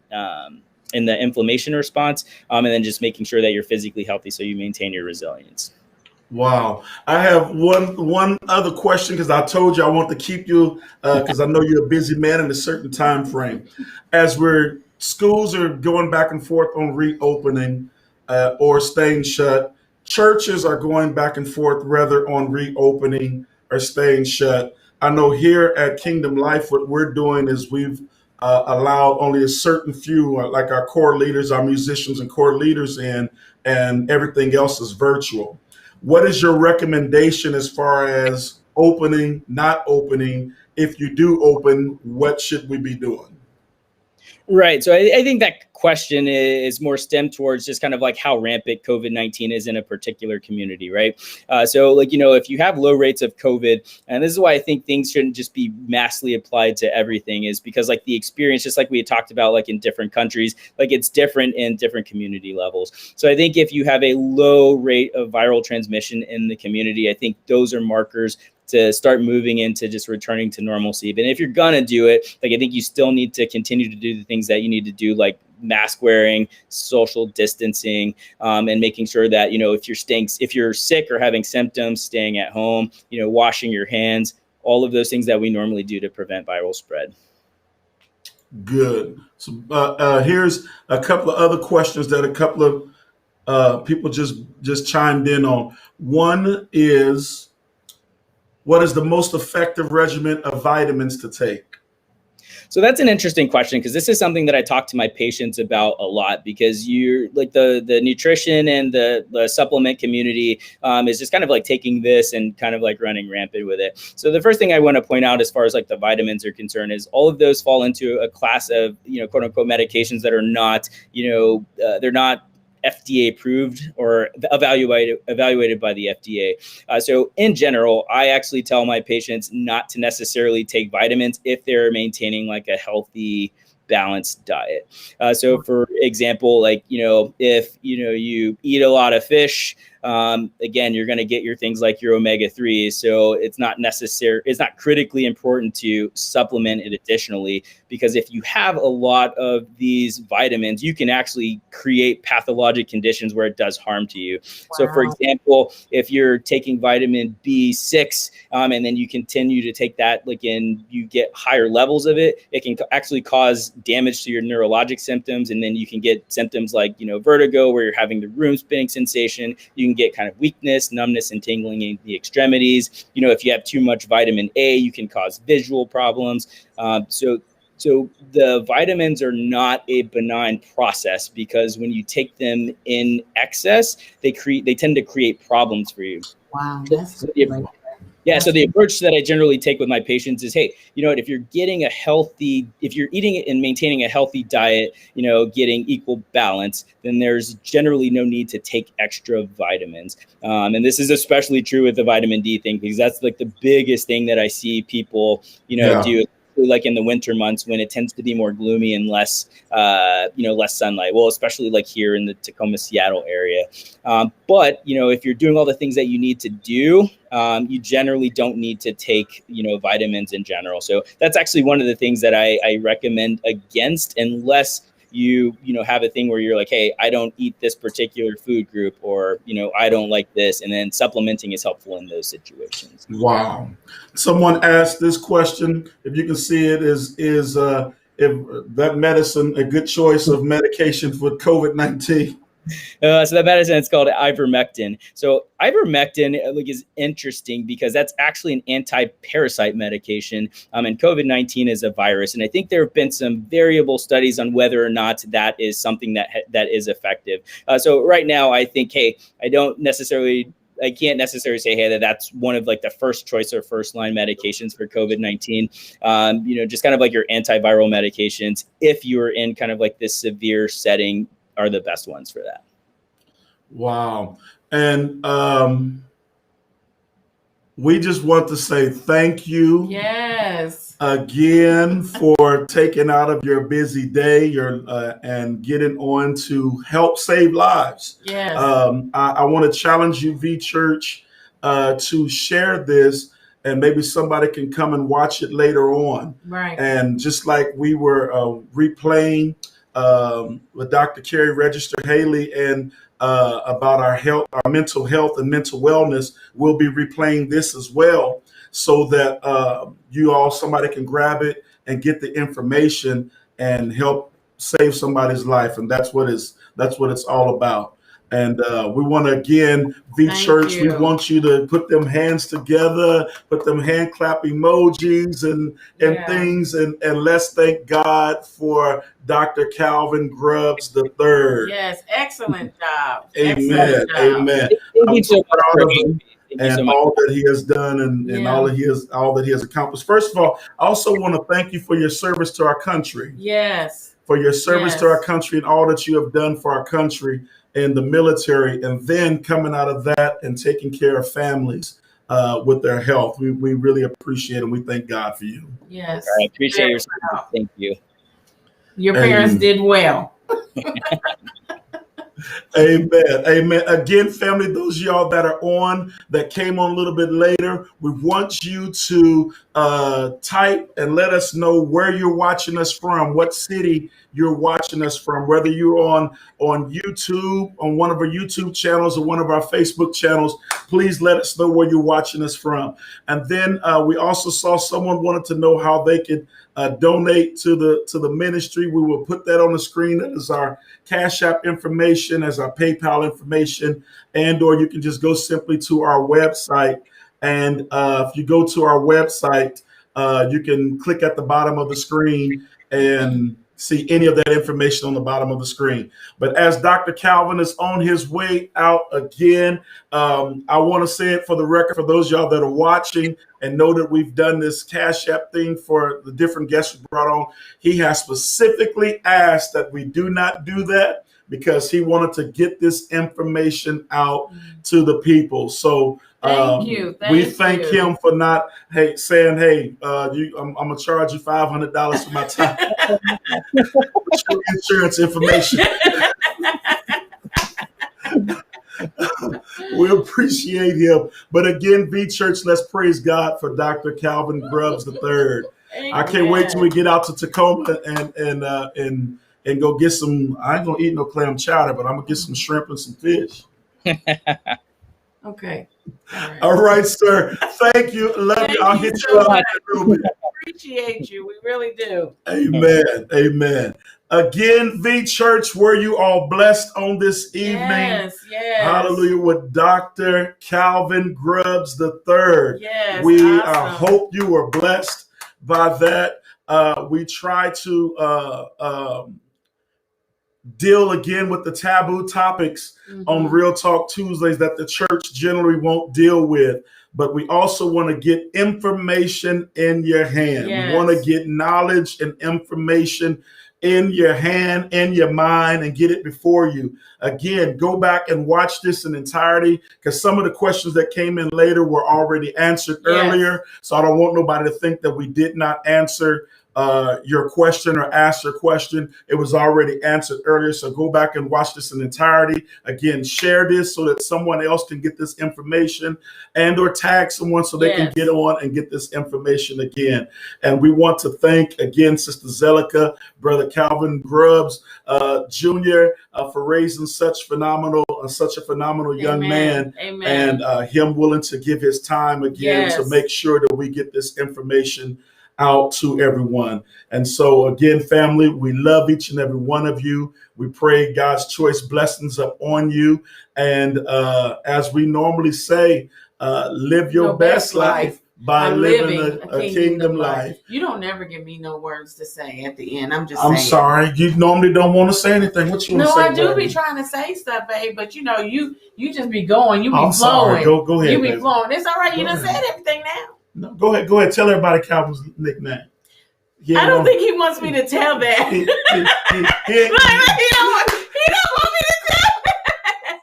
inflammation response, and then just making sure that you're physically healthy so you maintain your resilience. Wow. I have one other question, because I told you I want to keep you, because I know you're a busy man in a certain time frame. As schools are going back and forth on reopening or staying shut, churches are going back and forth whether on reopening or staying shut. I know here at Kingdom Life, what we're doing is we've allowed only a certain few, like our core leaders, our musicians and core leaders in, and everything else is virtual. What is your recommendation as far as opening, not opening? If you do open, what should we be doing? Right. So I think that question is more stemmed towards just kind of like how rampant COVID-19 is in a particular community, right? So like, if you have low rates of COVID, and this is why I think things shouldn't just be massively applied to everything, is because like the experience, just like we had talked about, like in different countries, like it's different in different community levels. So I think if you have a low rate of viral transmission in the community, I think those are markers to start moving into just returning to normalcy. But if you're gonna do it, like I think you still need to continue to do the things that you need to do, like mask wearing, social distancing, and making sure that, if you're sick or having symptoms, staying at home, washing your hands, all of those things that we normally do to prevent viral spread. Good. So here's a couple of other questions that a couple of people just chimed in on. One is, what is the most effective regimen of vitamins to take? So that's an interesting question, because this is something that I talk to my patients about a lot, because you're like the nutrition and the supplement community is just kind of like taking this and kind of like running rampant with it. So the first thing I want to point out as far as like the vitamins are concerned is all of those fall into a class of, quote unquote medications that are not, they're not FDA approved or evaluated by the FDA. So in general, I actually tell my patients not to necessarily take vitamins if they're maintaining like a healthy balanced diet. So for example, like, if, you eat a lot of fish, again, you're going to get your things like your omega-3s. So it's not critically important to supplement it additionally, because if you have a lot of these vitamins, you can actually create pathologic conditions where it does harm to you. Wow. So for example, if you're taking vitamin B6, and then you continue to take that, and you get higher levels of it, it can actually cause damage to your neurologic symptoms. And then you can get symptoms like, vertigo, where you're having the room spinning sensation. You can get kind of weakness, numbness, and tingling in the extremities. If you have too much vitamin A, you can cause visual problems. So the vitamins are not a benign process, because when you take them in excess, they tend to create problems for you. Wow, that's So the approach that I generally take with my patients is, hey, if you're eating and maintaining a healthy diet, getting equal balance, then there's generally no need to take extra vitamins. And this is especially true with the vitamin D thing, because that's like the biggest thing that I see people, do. Like in the winter months, when it tends to be more gloomy and less sunlight. Well, especially like here in the Tacoma, Seattle area. But if you're doing all the things that you need to do, you generally don't need to take, vitamins in general. So that's actually one of the things that I recommend against, unless you have a thing where you're like, hey, I don't eat this particular food group, or, I don't like this. And then supplementing is helpful in those situations. Wow. Someone asked this question, if you can see it, is if that medicine a good choice of medication for COVID-19? So that medicine, it's called ivermectin. So ivermectin is interesting because that's actually an anti-parasite medication, and COVID-19 is a virus. And I think there have been some variable studies on whether or not that is something that is effective. So right now, I think, hey, I can't necessarily say, hey, that's one of the first choice or first line medications for COVID-19. Just kind of like your antiviral medications, if you're in kind of this severe setting, are the best ones for that. Wow. And we just want to say thank you. Yes. Again, for taking out of your busy day and getting on to help save lives. Yes. I want to challenge you, V Church, to share this, and maybe somebody can come and watch it later on. Right. And just like we were replaying with Dr. Carrie Register Haley and about our mental health and mental wellness, we'll be replaying this as well, so that somebody can grab it and get the information and help save somebody's life. And that's what it's all about. And we want to, again, V Church, we want you to put them hands together, put them hand clap emojis and things. And let's thank God for Dr. Calvin Grubbs III. Yes, excellent job. Amen. Excellent job. Amen. I'm so proud of him and all that he has done and all that he has accomplished. First of all, I also want to thank you for your service to our country. Yes. For your service to our country and all that you have done for our country in the military, and then coming out of that and taking care of families with their health. We really appreciate it, and we thank God for you. Yes. I appreciate your support. Thank you. Your parents did well. Amen. Amen. Again, family, those of y'all that came on a little bit later, we want you to type and let us know where you're watching us from, what city you're watching us from, whether you're on YouTube, on one of our YouTube channels or one of our Facebook channels. Please let us know where you're watching us from. And then we also saw someone wanted to know how they could donate to the ministry. We will put that on the screen. That is our Cash App information, as our PayPal information, or you can just go simply to our website. And if you go to our website, you can click at the bottom of the screen and see any of that information on the bottom of the screen. But as Dr. Calvin is on his way out again, I want to say it for the record for those of y'all that are watching and know that we've done this Cash App thing for the different guests we brought on. He has specifically asked that we do not do that. because he wanted to get this information out to the people. So we thank him for not saying, "Hey, I'm gonna charge you $500 for my time." Insurance information. We appreciate him. But again, V Church, let's praise God for Dr. Calvin Grubbs III. I can't wait till we get out to Tacoma and go get some. I ain't gonna eat no clam chowder, but I'm gonna get some shrimp and some fish. Okay. All right, sir. Thank you. Love you. I'll hit you up in a little bit. Appreciate you. We really do. Amen. Amen. Again, V Church, were you all blessed on this evening? Yes. Hallelujah. With Dr. Calvin Grubbs III. Yes. We awesome. hope you were blessed by that. We try to deal again with the taboo topics on Real Talk Tuesdays that the church generally won't deal with. But we also want to get information in your hand. Yes. We want to get knowledge and information in your hand, in your mind, and get it before you. Again, go back and watch this in entirety, because some of the questions that came in later were already answered earlier. So I don't want nobody to think that we did not answer your question or ask your question. It was already answered earlier. So go back and watch this in entirety. Again, share this so that someone else can get this information, and or tag someone so they can get on and get this information again. And we want to thank again Sister Zelica, Brother Calvin Grubbs Jr. For raising such a phenomenal young man. Amen. And him willing to give his time again to make sure that we get this information out to everyone. And so again, family, we love each and every one of you. We pray God's choice blessings up on you. And as we normally say, live your best life by living a kingdom life. You don't never give me no words to say at the end. I'm saying. Sorry. You normally don't want to say anything. What you want to say? No, I do be trying to say stuff, babe, but you know, you just be going. You be flowing. Sorry. Go ahead. You be flowing. It's all right. You done said everything now. No, go ahead. Tell everybody Calvin's nickname. I don't think he wants me to tell that. He don't want me to tell that.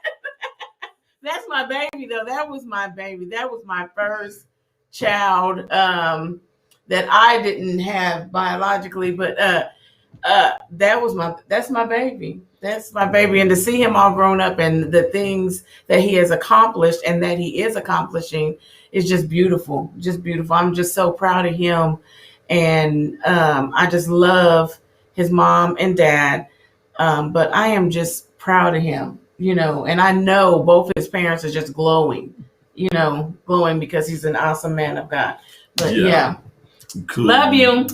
That's my baby, though. That was my baby. That was my first child that I didn't have biologically, but that's my baby. That's my baby. And to see him all grown up and the things that he has accomplished and that he is accomplishing is just beautiful. Just beautiful. I'm just so proud of him. And I just love his mom and dad. But I am just proud of him, and I know both his parents are just glowing because he's an awesome man of God. But Cool. Love you.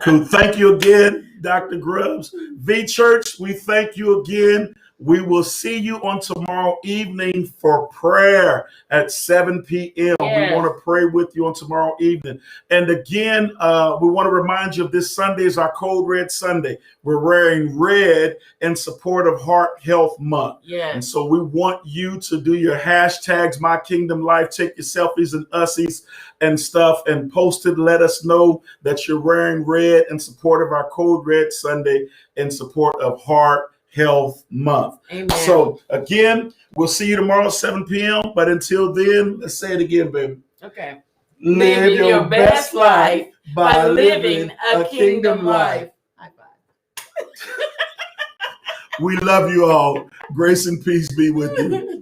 Cool. Thank you again, Dr. Grubbs. V Church, we thank you again. We will see you on tomorrow evening for prayer at 7 p.m. Yes. We want to pray with you on tomorrow evening. And again, we want to remind you of this Sunday is our Code Red Sunday. We're wearing red in support of Heart Health Month. Yes. And so we want you to do your hashtags, mykingdomlife, take your selfies and ussies and stuff and post it. Let us know that you're wearing red in support of our Code Red Sunday in support of Heart Health Month. Amen. So again, we'll see you tomorrow at 7 p.m. But until then, let's say it again, baby. Okay. Live your best life by living a kingdom life. High five. We love you all. Grace and peace be with you.